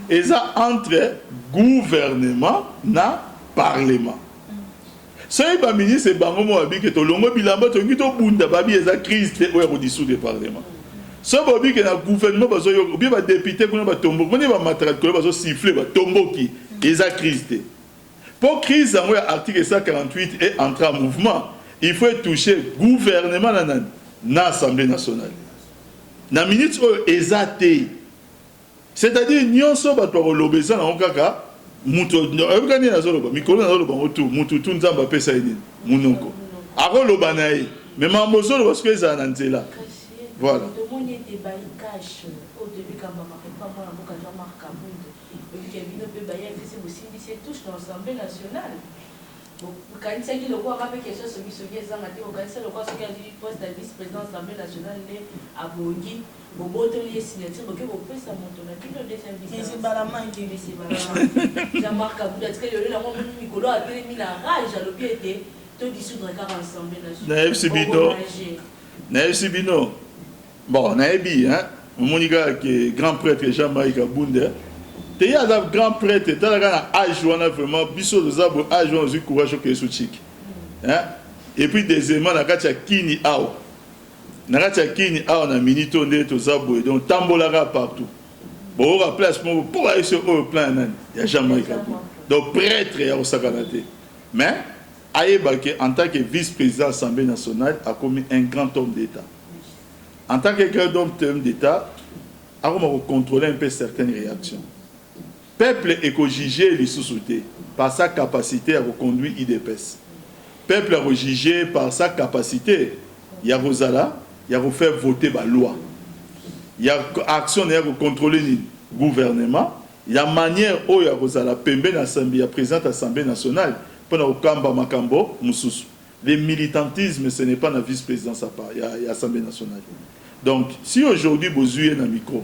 Et ça entre gouvernement et parlement. Si les ministres et les ministres qui sont longo bilamba tongi to Bunda babi eza crise te oya ko dissoudre le parlement. Si babi que na gouvernement bazo yo bien ba député ko na ba tombo ko ne ba matrat ko bazo siffler ba tombo ki eza crise te. Pour crise en article 148 et entrer en mouvement, il faut toucher gouvernement na l'Assemblée nationale. Na minute ezate c'est-à-dire nyonso bato kolobeza na okaka muto ebukani na zoloba mikolo na zoloba otu mutu tunzamba pesa yini munoko akoloba na ye mais mambo zolo parce que eza na nzela voilà kanisa ki lokwa ka pe question soki ezanga te kanisa lokwa soki ali poste de vice-président de l'Assemblée nationale ne abongi boboto li signature boke bopesa moto na bino deuxième vice c'est balamangi c'est balamangi Jean-Marc Kabunda parce que le mo mikolo a telemi na rage alobi ete to dissoudre ka Assemblée nationale na FCBino bon na ebi hein monika que grand prêtre Jean-Marc Kabunda il y a un grand prêtre, il y a un âge vraiment, biso de zabo âge on a courage que sous chic. Et puis deuxièmement, on a kini ao. On a na minito de to zabo donc tambolara partout. Bon, on a place pour aller sur le plan il y a jamais Kabunda. Donc prêtre il y a au sakanate. Mais Ayebake en tant que vice-président de l'Assemblée nationale a commis un grand homme d'État. En tant que grand homme d'État, on va contrôler un peu certaines réactions. Peuple est jugé les sous-soutés par sa capacité à reconduire IDPS. Peuple est jugé par sa capacité à faire voter la loi. Il y a action à contrôler le gouvernement. Il y a manière où il y a président de l'Assemblée nationale pour Makambo Moussous. Le militantisme, ce n'est pas la vice-présidence à part, il y a l'Assemblée nationale. Donc, si aujourd'hui vous avez un micro,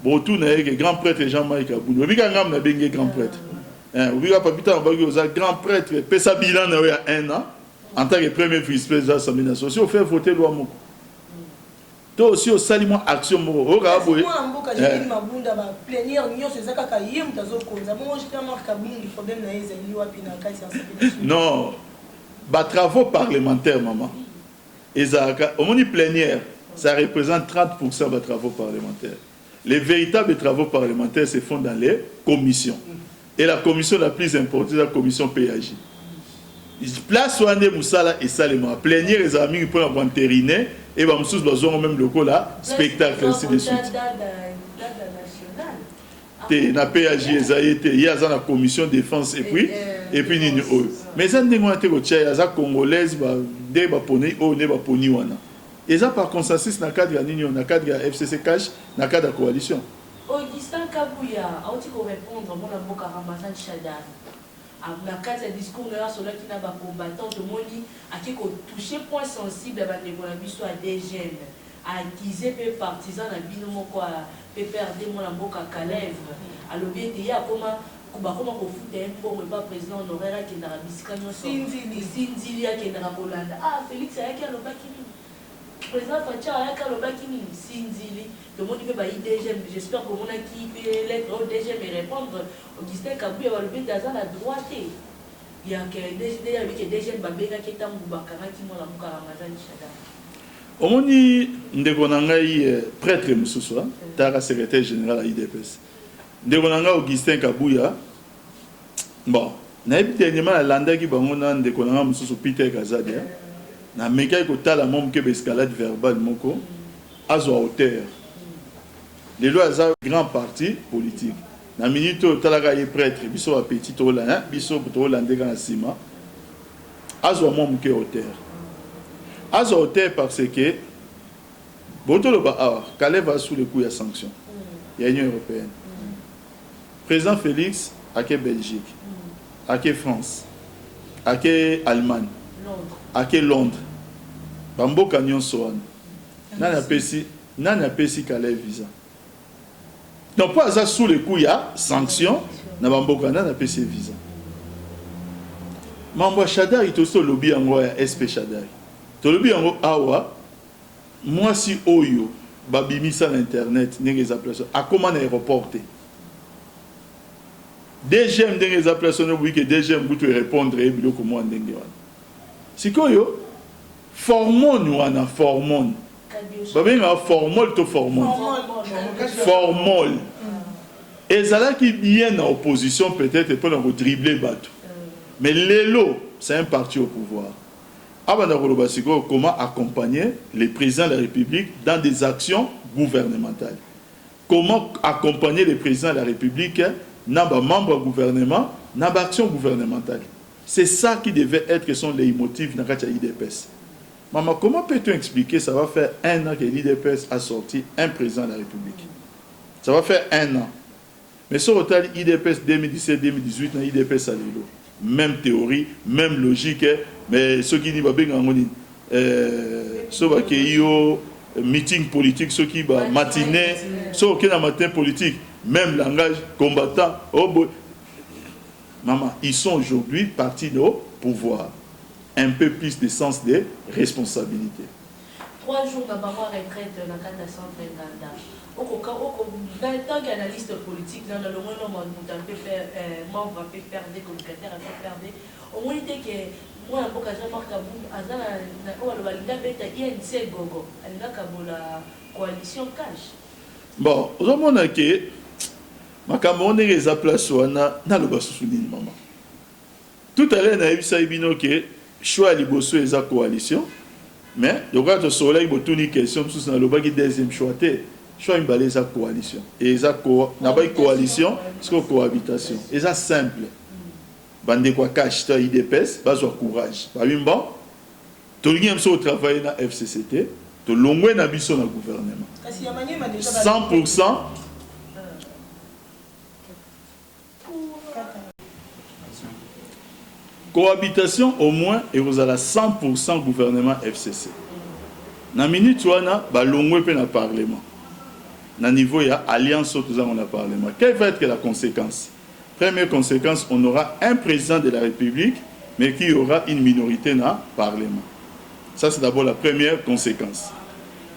bon, tout n'est que grand prêtre Jean-Marc Kabunda. Vous avez un grand prêtre. Vous avez un grand prêtre. Pesa bilan il y a 1 an. En tant que premier vice-président de l'Assemblée nationale. Si vous faites voter la loi, toi aussi, vous avez une action. Non. Les travaux parlementaires, maman. Au moins, plénière, ça représente 30% des travaux parlementaires. Les véritables travaux parlementaires se font dans les commissions. Et la commission la plus importante, c'est la commission PAJ. Place Wande Moussala et Salema. Plénière les amis pour entériner et même le spectacle ainsi de suite. na PAJ ezayete il y a la commission défense et puis nini oyo mais ça ndenge wana te kotia za congolaise ba de ba poni o ne ba poni wana eza par consensus na cadre ya nini na cadre ya FCC cash na cadre ya coalition. Augustin Kabouya a aussi répondre mon avocat Ramazan Chadan na cadre ya discours là sur là qui n'a pas combattant de moni a qui toucher point sensible à bande na biso à DGM acquisé pe partisan na bino moko peut perdre mon avocat Kalèvre alors bien il y a comment ko futa pour le président honoraire qui na bisika nyonso Sinzili qui na Bolanda Félix ayaki alobaki nini président Facha ayaki alobaki nini Sinzili le monde peut ba IDGM j'espère que mon qui peut lettre au DGM répondre Augustin Kabouya va le mettre dans la droite il y a que DGM avec DGM babeka qui tambu bakara qui mo la muka Ramazan Chada omoni ndeko na ngai prêtre mususu tara secrétaire général à IDPS ndeko na ngai Augustin Kabouya bon na dernièrement la landa ki bango na ndeko na ngai mususu Peter Kazadi na meka ko tala mom ke escalade verbale moko azwa hauteur les lois za grand parti politique na minute talaka ye prêtre biso ba petit tola biso tola ndeka na sima azwa mom ke hauteur parce que Botolo ba Calais va sous le coup de sanctions. Il y a l'Union européenne. Président Félix à quelle Belgique, à quelle France, à quelle Allemagne, à quelle Londres. Bambo Canyon Soan. Nana pesi Calais visa. Donc pas ça sous le coup il y a sanctions. Na Bambo Canyon pesi visa. Mambo Chadar il aussi lobby en roi SP Chadar. Tolobi en awa moi si oyo babimisa l'internet ndenge za place a comment na reporter DGM ndenge za place no oui que DGM butu répondre et biloko mo ndenge wana sikoyo formone wana formone babenga formol to formone formol ezala qui bien en opposition peut-être pour nous dribbler bateau mais lelo c'est un parti au pouvoir. Comment accompagner les présidents de la République dans des actions gouvernementales? Comment accompagner les présidents de la République dans des membres du gouvernement, dans des actions gouvernementales? C'est ça qui devait être son leitmotiv dans l'IDPS. Maman, comment peut-on expliquer ça va faire 1 an que l'IDPS a sorti un président de la République? Ça va faire 1 an. Mais sur le total, l'IDPS 2017-2018, l'IDPS a l'élo. Même théorie, même logique, mais ceux qui disent ceux qui ont meeting politique, ceux qui ont matinée, ceux qui ont matin politique, même langage combattant. Oh boy. Maman, ils sont aujourd'hui partis de pouvoir. Un peu plus de sens de responsabilité. 3 jours de retraite dans le cadre de centre Nganda. Tant qu'analyste politique, dans le moins nombre de membres peut faire des communicateurs, peut faire des. Au moins, il que moi, je suis la coalition cash. Bon, au moment que ma Cameroun est à place na le bassounine maman. Tout à l'heure, on a vu ça que choix liboso est à coalition, mais le gars de soleil a une question sur le deuxième choix. Choix une balise à coalition. Et ça n'a pas coalition, c'est cohabitation. Et ça simple. Bande quoi cash ta IDPS, bas courage. Ba bimba. To lingem so travailler na FCCT, to longwe na biso na gouvernement. 100% cohabitation au moins et vous allez 100% gouvernement FCC. Na minute wana ba longwe pe na parlement. Na niveau il y a alliance autour dans le parlement. Quelle va être la conséquence? Première conséquence, on aura un président de la République, mais qui aura une minorité dans le parlement. Ça, c'est d'abord la première conséquence.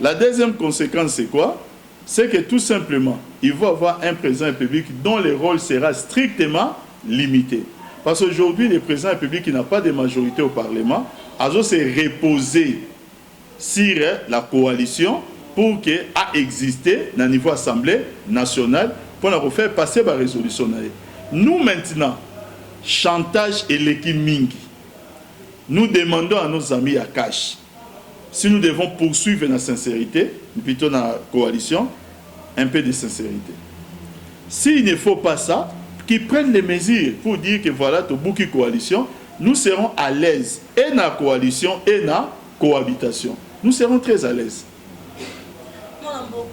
La deuxième conséquence, c'est quoi? C'est que tout simplement, il va y avoir un président de la République dont le rôle sera strictement limité. Parce qu'aujourd'hui, le président de la République qui n'a pas de majorité au parlement, a se reposer sur la coalition pour qu'elle a existé dans le niveau Assemblée nationale pour nous faire passer la résolution. Nous maintenant, chantage et l'équipe Mingi, nous demandons à nos amis à Cash, si nous devons poursuivre la sincérité, plutôt dans la coalition, un peu de sincérité. s'il ne faut pas ça, qu'ils prennent les mesures pour dire que voilà, tu as une coalition, nous serons à l'aise. Et dans la coalition, et dans la cohabitation. Nous serons très à l'aise.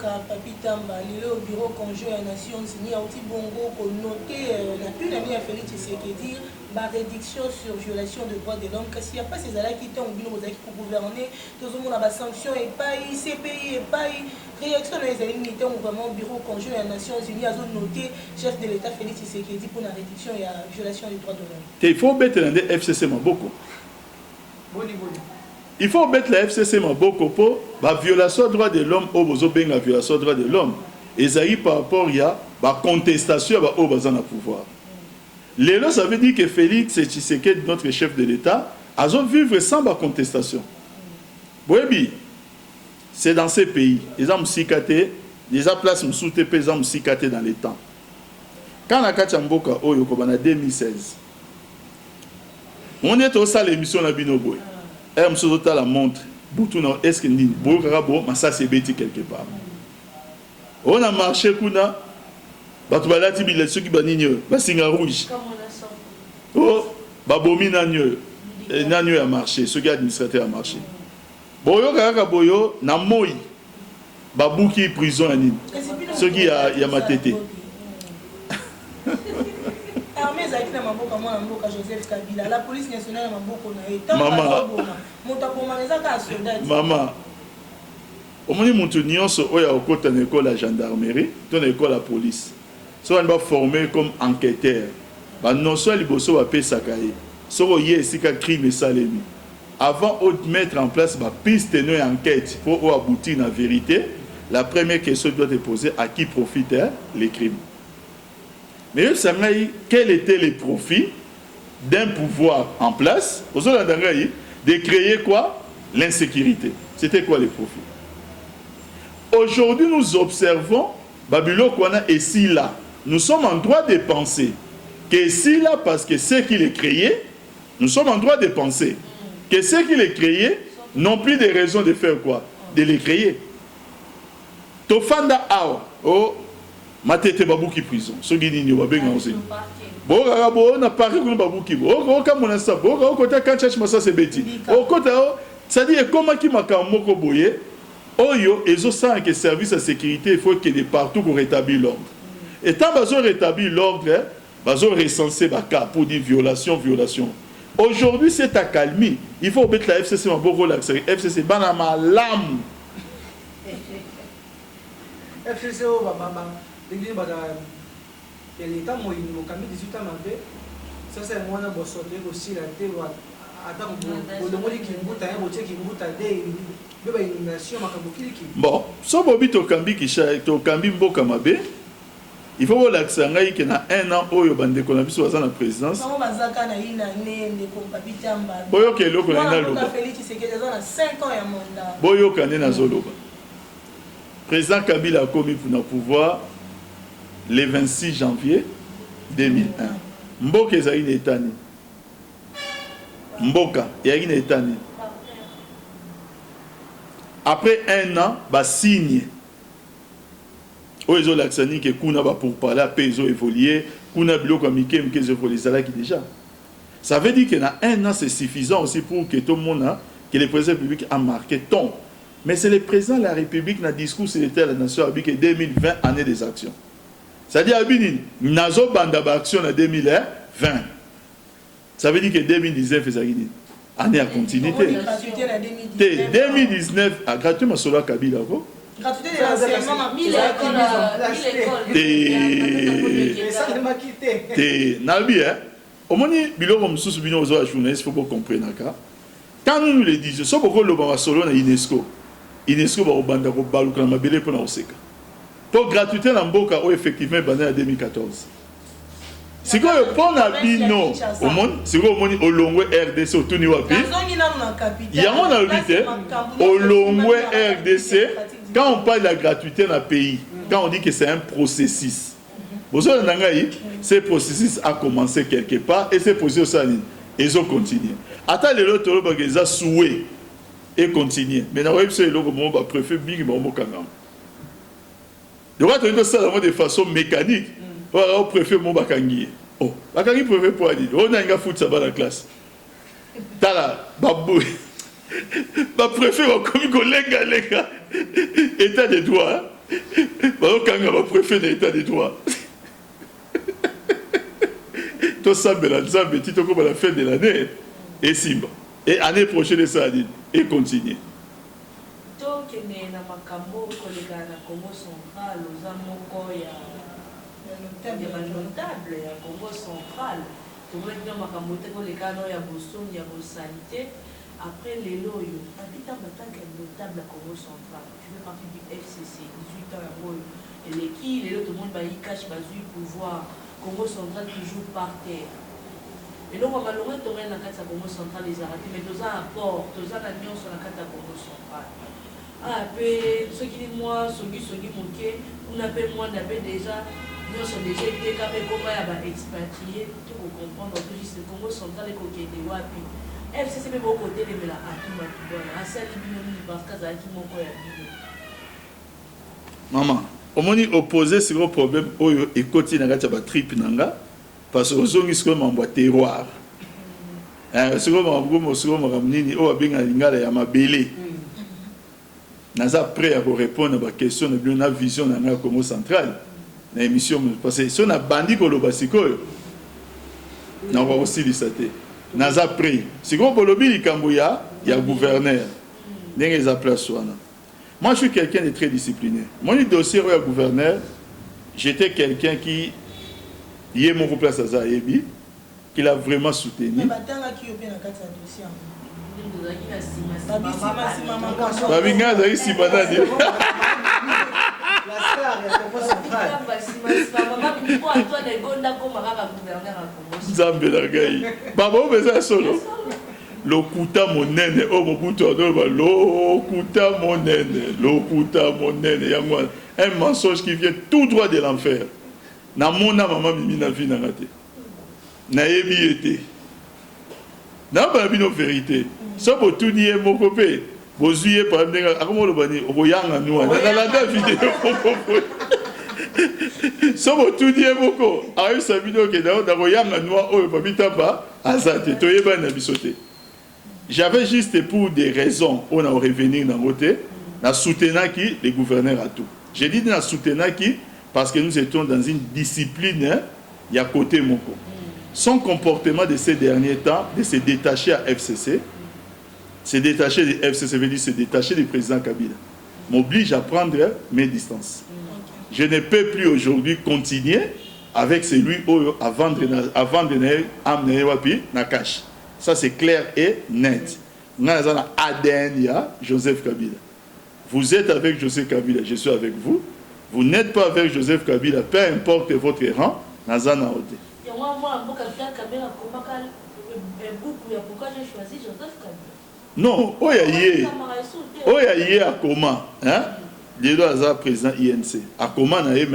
Papi Tamba, au bureau conjoint des Nations Unies, il y a aussi bongo pour noter une amie à Félix Tshisekedi, la réduction sur violation des droits de l'homme, parce qu'il n'y a pas ces alliés qui ont pour gouverner, tout le monde a des sanctions et pas CPI et pas réaction des alliés vraiment au bureau conjoint des Nations Unies, a noté chef de l'État Félix Tshisekedi pour la réduction et la violation des droits de l'homme. Il faut mettre dans des FCC beaucoup. Il faut mettre la FCC Maboko pour la violation des droits de l'homme au besoin la violation des droits de l'homme. Et ça y par rapport il y a la contestation au besoin de pouvoir. Lélo, ça veut dire que Félix Tshisekedi, notre chef de l'État, a vivre sans la contestation. Oui, c'est dans ces pays. Les hommes sikaté, les places sous les hommes sikaté dans les temps. Quand on a Kachamboka au Yokoba en 2016, on est au salle l'émission la Binoboy. Et je la montre. Est-ce que ça c'est bêti quelque part. On a marché kuna. Batubalati bile ceux qui baninyo. Basinga rouge. Oh, babomi nanyo. Nanyo a marché. Ceux qui administrateur a marché. Boyo kaka boyo na moi. Babouki prison anine. Ceux qui a matété. La police nationale maman au moins mon nyonso oya okota na école la gendarmerie ton école la police so on va former comme enquêteur ba non soit liboso ba pesa kaye so oye sika crime salemi avant de mettre en place ba piste no enquête pour aboutir à la vérité. La première question doit être posée: à qui profitent les crimes? Mais quel était le profit d'un pouvoir en place de créer quoi? L'insécurité. C'était quoi les profits? Aujourd'hui, nous observons Babylone et si là. Nous sommes en droit de penser que si là, parce que ce qu'il est créé, nous sommes en droit de penser que ce qu'il est créé n'ont plus de raison de faire quoi? De les créer. Tofanda Awa. Oh. Matete babuki prison. Ce qui dit nous va aussi. Bon, on a parlé de babuki. Oh, comme on a ça. Bon, au côté quand cherche ça c'est bêti. Au côté, ça dit comment qui m'a moko boye. Oyo, ils ont ça que service à sécurité, il faut qu'il y ait partout pour rétablir l'ordre. Et tant qu'ils ont rétabli l'ordre, ils ont recensé les cas pour dire violation. Aujourd'hui, c'est accalmie. Il faut mettre la FCC en bon rôle. FCC, banama l'âme. FCC, l'État moi il m'a 18 ans mabe ça c'est moi na bosote aussi la te attends pour le moli qui mbuta ya boche qui mbuta de beba inondation makabukili ki bon so bobi to kambi ki sha to kambi mboka mabe il faut relaxer ngai que na un an oyo bande ko na biso za na présidence comment bazaka na ina nende ko papitamba boyo ke loko na loba Félix Tshisekedi za na 5 ans ya mandat boyo kane na zoloba président Kabila a commis pour le pouvoir le 26 janvier 2001. Mboka ezali na etani. Mboka ezali na etani. Après un an, ba signe. Oyo laksani ke kuna ba pour parler à peso évoluer, kuna biloko mike mke évoluer ça là qui déjà. Ça veut dire que dans un an c'est suffisant aussi pour que tout le monde que le président public a marqué ton. Mais c'est le président de la République dans le discours sur l'état de la nation que 2020 année des actions. C'est-à-dire que nazo banda action en 2020. Ça veut dire que 2019 c'est année à continuité. 2019 à gratuitement sur la Kabila ko. Gratuité de l'enseignement 1000 écoles. Té nabi au moins biloko msusu bino ozo journaliste faut pas comprendre ça. Quand nous le disons, so boko lo ba solo na UNESCO. UNESCO ba banda ko baluka na mabele pona oseka. Pour gratuité na mboka o effectivement bandé en 2014. Si quoi pour na bino au monde, si quoi au monde olongwe RDC otuni wapi? Il y a mon invité olongwe RDC quand on parle de la gratuité dans le pays, quand on dit que c'est un processus. Vous avez nangai, ce processus a commencé quelque part et ce processus ils ont continué. Attends les autres ils ont souhaité et continuer. Mais dans le c'est le moment préfet big moment quand même. De quoi tu ça de façon mécanique. au préfet mon bakangi. Oh, bakangi préfet pour dire, on a un foot ça va la classe. Tala, babou. Ba préfet va comme collègue état de droit. Ba kanga ba préfet d'état de droit. Tout ça belanza petit comme à la fin de l'année et simba. Et année prochaine ça dit et continue. Donc il na makambo koleka na Congo central aux amoko ya notable ya Congo central. Tu vois que makambo te koleka no ya boson ya santé. Après les loyaux, habitant en tant que notable à Congo central, je fais partie du FCC, 18 ans à rôle. Et les qui, tout le monde y cache le pouvoir. Congo central toujours par terre. Et donc, on va le retourner dans la carte à Congo central, les arrêtés, mais tous un apport, tous un alliance sur la carte à Congo central. Ah, puis, ceux qui disent moi, ceux qui moquent, on appelle moi, on appelle déjà, nous sommes déjà été quand même comment il y a expatrié, tout pour comprendre, que c'est le Congo central et qu'il y a des wapi. FCC même au côté de la Atuma à celle qui parce que ça a été mon coin. Maman, au moins opposé sur le problème et côté n'a pas trip nanga parce que aux hommes sont en bois terroir. Sur le moment sur le ramini au bien lingala ya mabele. Naza prêt à répondre à la question de la vision de la Congo central. La émission parce que si on a bandi ko lo basiko na va aussi lisaté. Naza prêt. Si on bolobi likambuya ya gouverneur. Ndenge za place wana. Moi, je suis quelqu'un de très discipliné. Mon dossier au gouverneur, j'étais quelqu'un qui y est mon place à Zaïbi, qui l'a vraiment soutenu. Lokuta monene o mobutu adoba lokuta monene yangwa un mensonge qui vient tout droit de l'enfer na mona maman mimi na vie na raté na yebi été na ba bino vérité so botu ni e moko pe bozuye par ndenga akomo lo bani oboyanga nuwa na la vidéo so botu ni e moko ayo sa vidéo ke da boyanga nuwa o babita ba azate to yeba na bisote. J'avais juste pour des raisons, on a revenir dans côté, na soutenant qui les gouverneurs à tout. J'ai dit na soutenant qui parce que nous étions dans une discipline, il y a côté Moko. Son comportement de ces derniers temps, de se détacher à FCC, se détacher de FCC veut dire se détacher du président Kabila, m'oblige à prendre mes distances. Je ne peux plus aujourd'hui continuer avec celui à vendre amener wapi na cash. Ça, c'est clair et net. Nous avons ADN, Joseph Kabila. Vous êtes avec Joseph Kabila, je suis avec vous. Vous n'êtes pas avec Joseph Kabila, peu importe votre rang, nous avons ôté. Non, oyaye à comment les lois à président INC. À comment on a eu,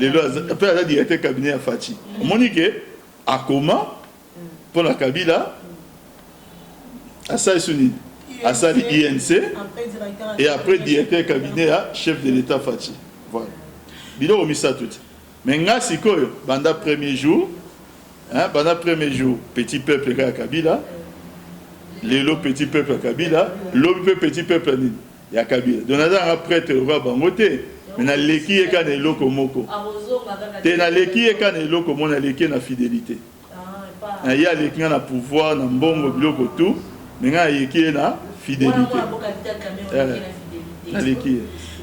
les lois à directeur cabinet à Fati. On m'a dit que à comment pour la Kabila, à Saïsouni, à Sali INC, et après directeur cabinet à chef de l'État Fati. Voilà. Bilo remis ça tout. Mais nga sikoyo, banda premier jour, petit peuple à Kabila, l'élo petit peuple à Kabila, l'homme petit peuple à Kabila. Donc on a prêtre au roi Bangote, mais na leki et kan eloko moko. Te na leki et kan eloko mona leki na fidélité. Il y a les qui ont le pouvoir, dans le bon bloc tout, mais il y a qui ont la fidélité.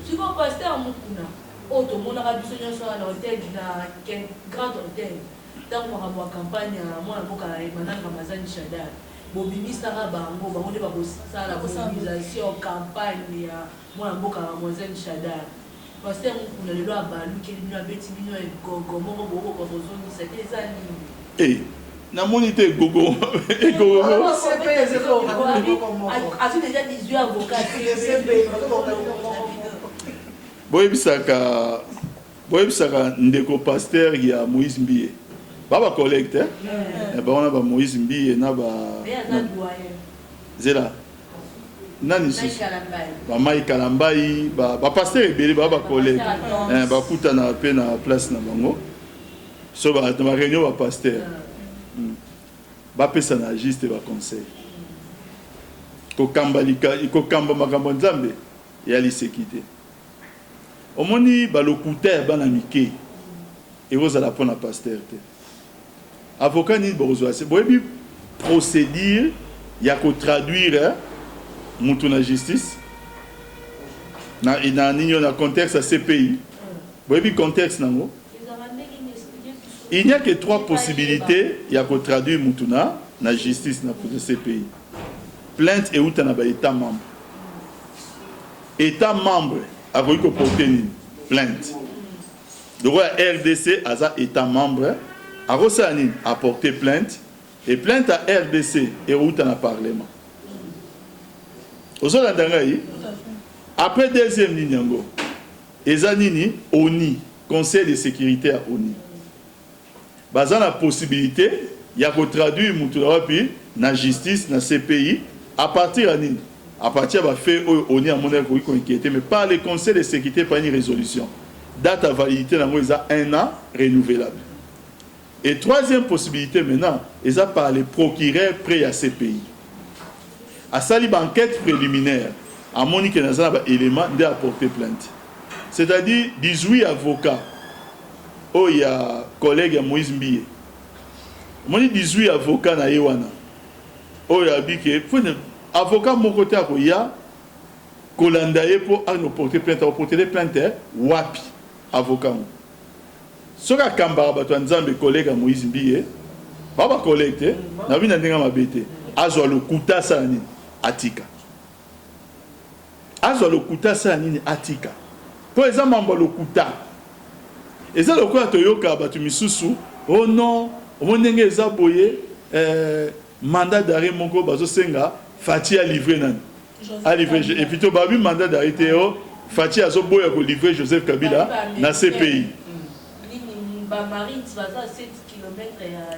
Si vous passez à Moukouna, auto mon arabe sur l'hôtel d'un grand hôtel, dans mon campagne, moi, Ramazan Chadar, mon ministre Bango, on est pas la mobilisation campagne, moi, Ramazan Chadar. Parce que on a le droit à Balou, qui est une bêtise, et comment on va c'était des années. Na monité gogo et gogo as-tu déjà 18 avocats boyebisaka ndeko pasteur ya Moïse Mbie baba collecte ba on a ba Moïse Mbie na ba zela nani sisi ba Mai Kalambai ba pasteur ebele baba collecte ba kutana pe na place na bango so ba na réunion ba pasteur ba pesa na juste ba conseil ko kamba makambo nzambe ya lisekité omoni ba lokuta ba na mike et vous allez prendre pasteur avocat ni bozo c'est boyebi procédure ya ko traduire mutu na justice na nino na contexte à ces pays boyebi contexte nango. Il n'y a que 3 possibilités il y a ko traduire mutu na justice na pour ces pays. Plainte et outa na ba état membre. État membre a ko porter ni plainte. Donc RDC a état membre a Rosanine a porté plainte et plainte à RDC et outa na parlement. Ozola dangai après deuxième ligne ezanini ONI Conseil de sécurité à ONI. Bazan la possibilité il y a ko traduire mutu na wapi na justice na CPI à partir anine à partir va faire ONI a monnaie ko inquiété mais par le Conseil de sécurité par une résolution date à validité na moza 1 an renouvelable. Et troisième possibilité maintenant ils a par les procureurs près à CPI. À sali enquête préliminaire à Monique Nazana élément d'apporter plainte. C'est-à-dire 18 avocats. Oh il y a collègue Moïse Mbiye. Moni 18 avocats na Yewana. Oh il y a biké avocat mon côté à Koya Kolandaye pour porter plainte à porter plainte wapi avocat. Soka kambara bato nzambe collègue Moïse Mbiye. Baba collègue na bina ndenga mabete. Azwa le kuta sani atika. Azwa le kuta sani atika. Pour exemple mamba le kuta. Eza le kwa toyoka batu misusu. Oh non, on ndenge eza boye mandat d'arrêt moko bazo senga Fati a livré nan. A livré et plutôt babi mandat d'arrêt Théo Fati a zo boya ko livrer Joseph Kabila na CPI.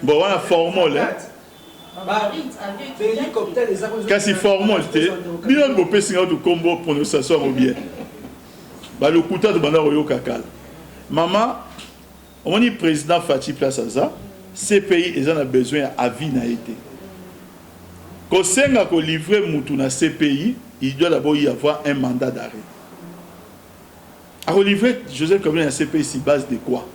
Bon, on a formol kasi formol te bino bo pesinga to combo prononciation au bien ba le kuta de banda royo kakala mama on dit président Fati place à ça CPI ils en a besoin à vie na été ko senga ko livrer mutu na CPI il doit d'abord y avoir un mandat d'arrêt à livrer Joseph Kabila na CPI sur base de quoi?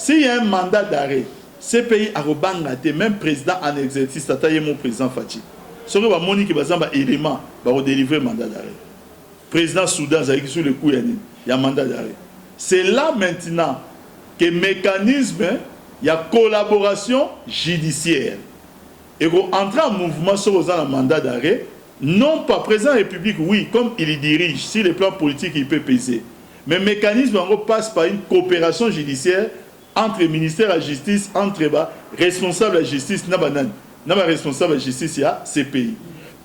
S'il y a un mandat d'arrêt, ce pays a rebangate, même président en exercice, c'est mon président Fati. Ce qui va monique bazamba élément, va délivrer mandat d'arrêt. Président Soudan, ça sur le coup il y a mandat d'arrêt. C'est là maintenant que le mécanisme, il y a collaboration judiciaire. Et qu'on entre en mouvement sur le mandat d'arrêt, non pas président de la République, oui, comme il dirige, si le plan politique il peut peser. Mais le mécanisme en gros passe par une coopération judiciaire entre le ministère de la justice, entre les responsables de la justice, les responsables de la justice, il y a ces pays.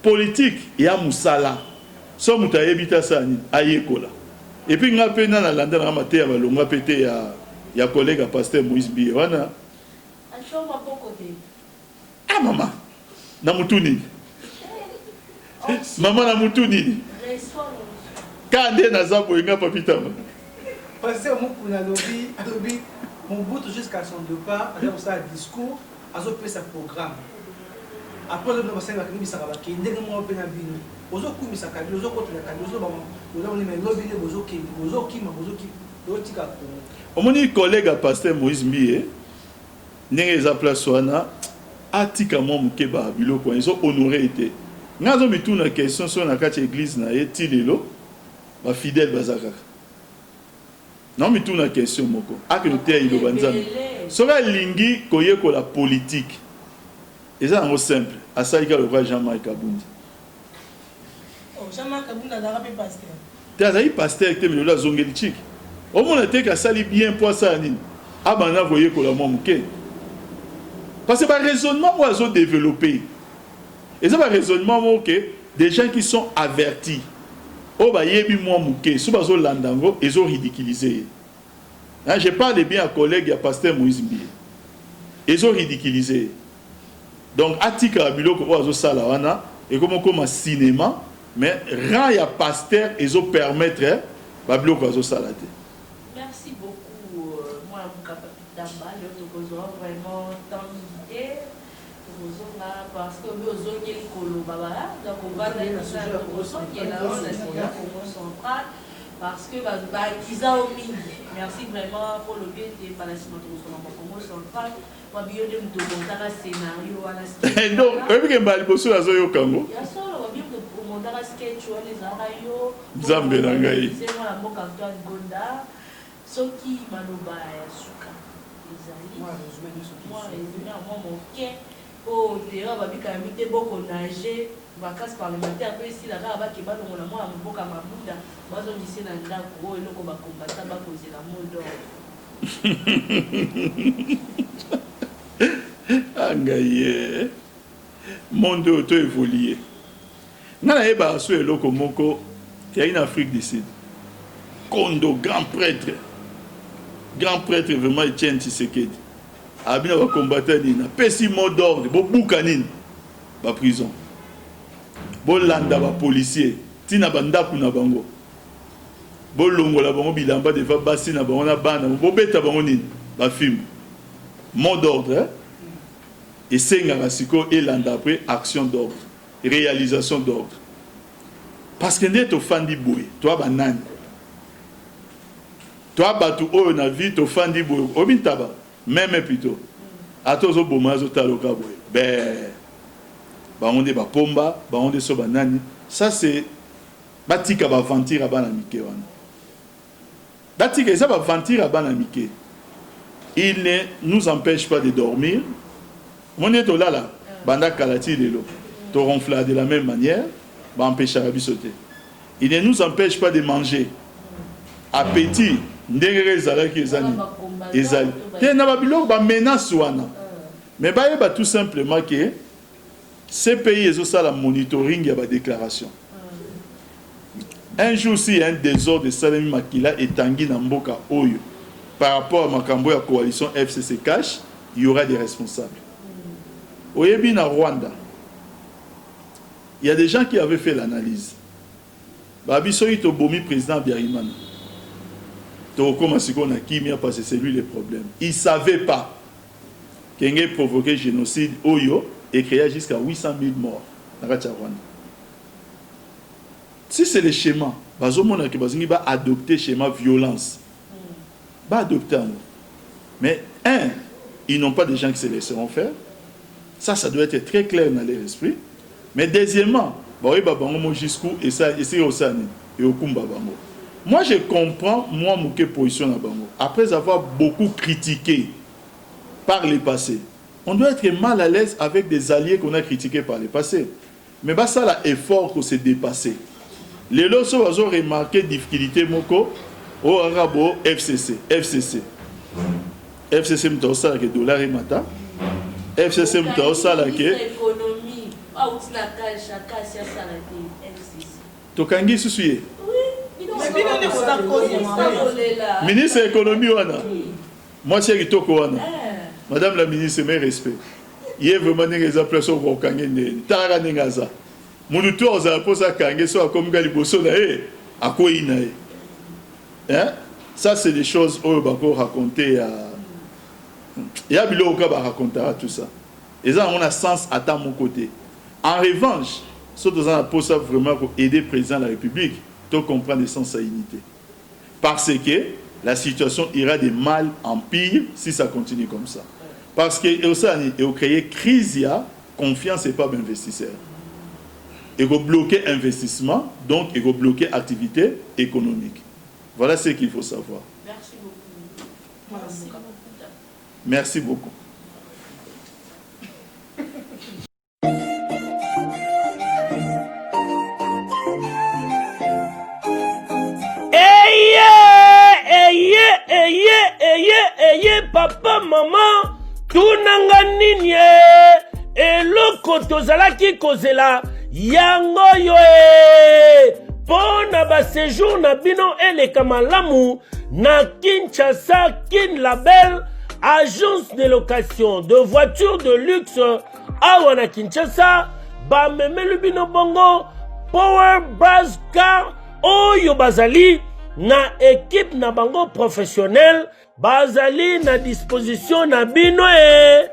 Politique, il y a Moussala. So Moutaye Bita Sani, Ayekola. Et puis, il y a un peu il y a un collègue à pasteur Moïse Biye. Ah, maman, Namoutuni. Maman, Namoutuni. Kande Nazabo, il n'y a pas pitama. Pasteur Moukuna Lobi. Mon bout jusqu'à son départ, il a un discours, il a fait un programme. Après, il a fait un programme, il a fait un programme. Il a fait un programme. Il a collègue à pasteur Moïse Mbiye, il a place Atika Mokeba Biloko, ils ont honoré été. Nous avons mis une question sur la église, Tilelo, ma fidèle Bazaka. Non, mais tout la question, moko. A que nous t'ayons le banzan. Sera lingi koye ko la politique. Et ça, c'est simple. À ça, il y a le roi Jean-Marc Kabundi. Oh, Jean-Marc Kabundi a d'arrêté pasteur. Tu as dit pasteur qui est le zongelitique. Au moins, on a dit que ça lui bien pour ça. Ah, ben, on a voyé que la mouké. Parce que par raisonnement, on a développé. Et ça, par raisonnement, ok, des gens qui sont avertis. Oh bah yebi moi mouké, sous bazo landango, ils ont ridiculisé. Je parle bien à collègue, à pasteur Moïse Mbiye. Ils ont ridiculisé. Donc atika biloko ozo salawana et comme un cinéma, mais rang ya pasteur ils ont permettre ba biloko ozo salate. Merci beaucoup moi Mukapa Pitamba, l'autre doit vraiment t'inviter. Parce que nous avons dit que nous avons parce que merci vraiment pour le bien de la centrale. Oh, tu vas bien quand même beaucoup nager, vacances parlementaires, après ici la raba qui va dans la moi à beaucoup à ma bouda, moi je dis c'est dans la cour et le combat combattant va causer la mode. Angaye, monde auto évolué. Nana eba so eloko moko, il y a une Afrique du Sud. Kondo grand prêtre vraiment Etienne Tshisekedi. Abina va combattre nina pesi mot d'ordre bo bukanine ba prison bo landa ba policier tina banda kuna bango bo longola bango bilamba deva basi na bango na bana bo beta bango nini ba film mot d'ordre et senga rasiko et landa après action d'ordre réalisation d'ordre parce que ndeto fandi boy toi banani toi batu o na vie to fandi boy obintaba même plutôt atozo bomazo taloka boy ben baonde ba pomba baonde so banani ça c'est batika ba ventir bana mike wana batika ça ba ventir bana mike il ne nous empêche pas de dormir mon est là banda kalati lelo to ronfler de la même manière ba empêcher à bisoter il ne nous empêche pas de manger appétit ndenge ezalaki ezali ezali te na babiloko ba menace wana mais ba tout simplement que ces pays ils ont ça la monitoring ya ba déclaration un jour si un désordre de Salemi Makila etangi na mboka oyo par rapport à makambo ya coalition FCC cash il y aura des responsables oyebi na Rwanda il y a des gens qui avaient fait l'analyse ba biso ito bomi président Biarimana parce que c'est lui le problème. Il ne savait pas qu'il a provoqué génocide Oyo et créé jusqu'à 800 000 morts dans le Rwanda. Si c'est le schéma, il va adopter le schéma violence. Il va adopter. Mais ils n'ont pas de gens qui se laisseront faire. Ça doit être très clair dans leur esprit. Mais deuxièmement, jusqu'où et ça, c'est aussi et au Kumbabango. Moi, je comprends, moi, mon position à Bango. Après avoir beaucoup critiqué par le passé, on doit être mal à l'aise avec des alliés qu'on a critiqués par le passé. Mais bah, ça, l'effort qu'on s'est dépassé. Les lots ont remarqué difficulté moko au arabo FCC. FCC m'ta que dollar et mata. FCC m'ta que Tokangi soucié. Ministre de l'économie, moi c'est Kitoko wana. Madame la ministre, mes respects. Il y a vraiment des exemples sur le Kangé. Tara Nengaza. Mon tour, on a posé à Kangé, soit comme Galiboso, à quoi il a. Ça, c'est des choses où on va raconter. Il y a Bilo Oka va raconter tout ça. Et ça, on a sens à mon côté. En revanche, ce que on a posé vraiment pour aider le président de la République. Comprendre le sens à unité. Parce que la situation ira de mal en pire si ça continue comme ça. Parce que il a créé crise, il y a confiance et pas d'investisseurs. Il va bloquer investissement, donc il va bloquer activité économique. Voilà ce qu'il faut savoir. Merci beaucoup. Merci beaucoup. Papa, maman, tunanga nini eloko tozalaki kozela yango yo pona ba séjour na bino eleka malamu na Kinshasa Kin Label, agence de location de voitures de luxe awa na Kinshasa, ba memelu bino bongo Power Brass Car oyo bazali na équipe na bango professionnel bazali na disposition na bino e.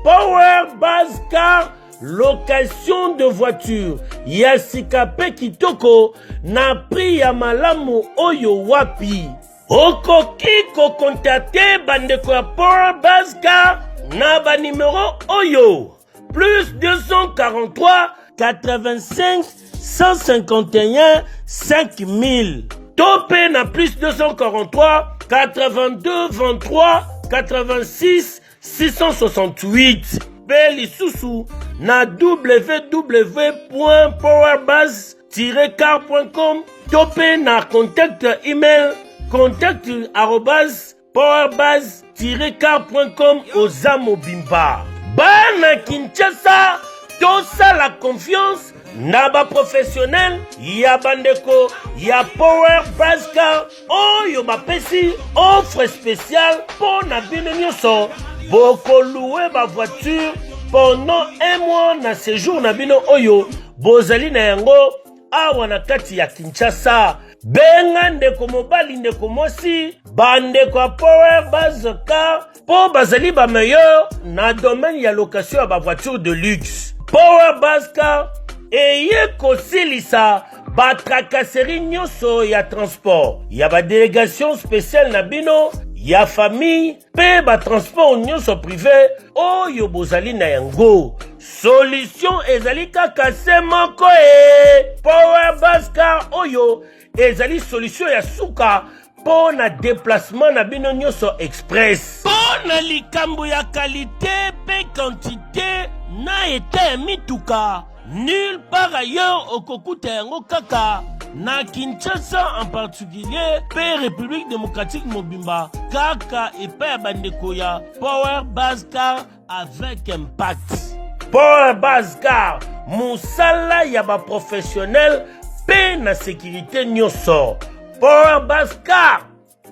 Power Base Car, location de voiture ya sikape kitoko na prix ya malamu oyo wapi. Okoki kokontate bandeko ya Power Base Car na ba numéro oyo plus 243 85 151 5000 topé na plus 243 82 23 86 668 Beli Soussou na www.powerbase-car.com topé na contact email contact@powerbase-car.com Ozamo Bimba. Bana Kinshasa, tosa la confiance na ba professionnel ya bandeko ya Power Base Car oyo bapesi offre spéciale pour na bino nyonso boko louer ba voiture pendant un mois na séjour na bino oyo bozali na yango awa na kati ya Kinshasa. Benga ndeko mobali ndeko mosi bandeko ya Power Base Car po bazali ba meilleur na domaine ya location ya ba voiture de luxe. Power Base Car eye kosilisa ba tracasserie nyonso ya transport ya ba délégation spéciale na bino ya famille pe ba transport nyonso privé oyo bozali na yango. Solution ezali kaka se moko e. Power Base Car oyo ezali solution ya suka po na déplacement na bino nyonso express. Po na likambo ya qualité pe quantité na ete mituka nulle part ailleurs au Kokuta yango kaka na Kinshasa en particulier pe République démocratique Mobimba kaka epa ya bandeko ya Power Base Car avec impact. Power Base Car musala ya ba professionnel pe na sécurité nyonso. Power Base Car,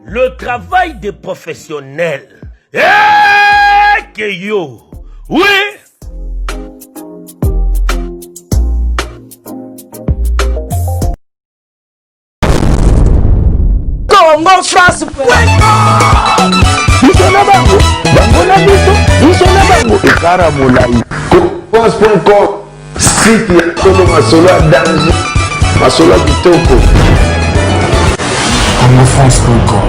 le travail des professionnels. Que yo, oui. Congo France. Bisona bango, bango na biso, bisona bango. Ekara molai. France.com, site ya Tolo Masolo danger, Masolo kitoko. CongoFrance.com.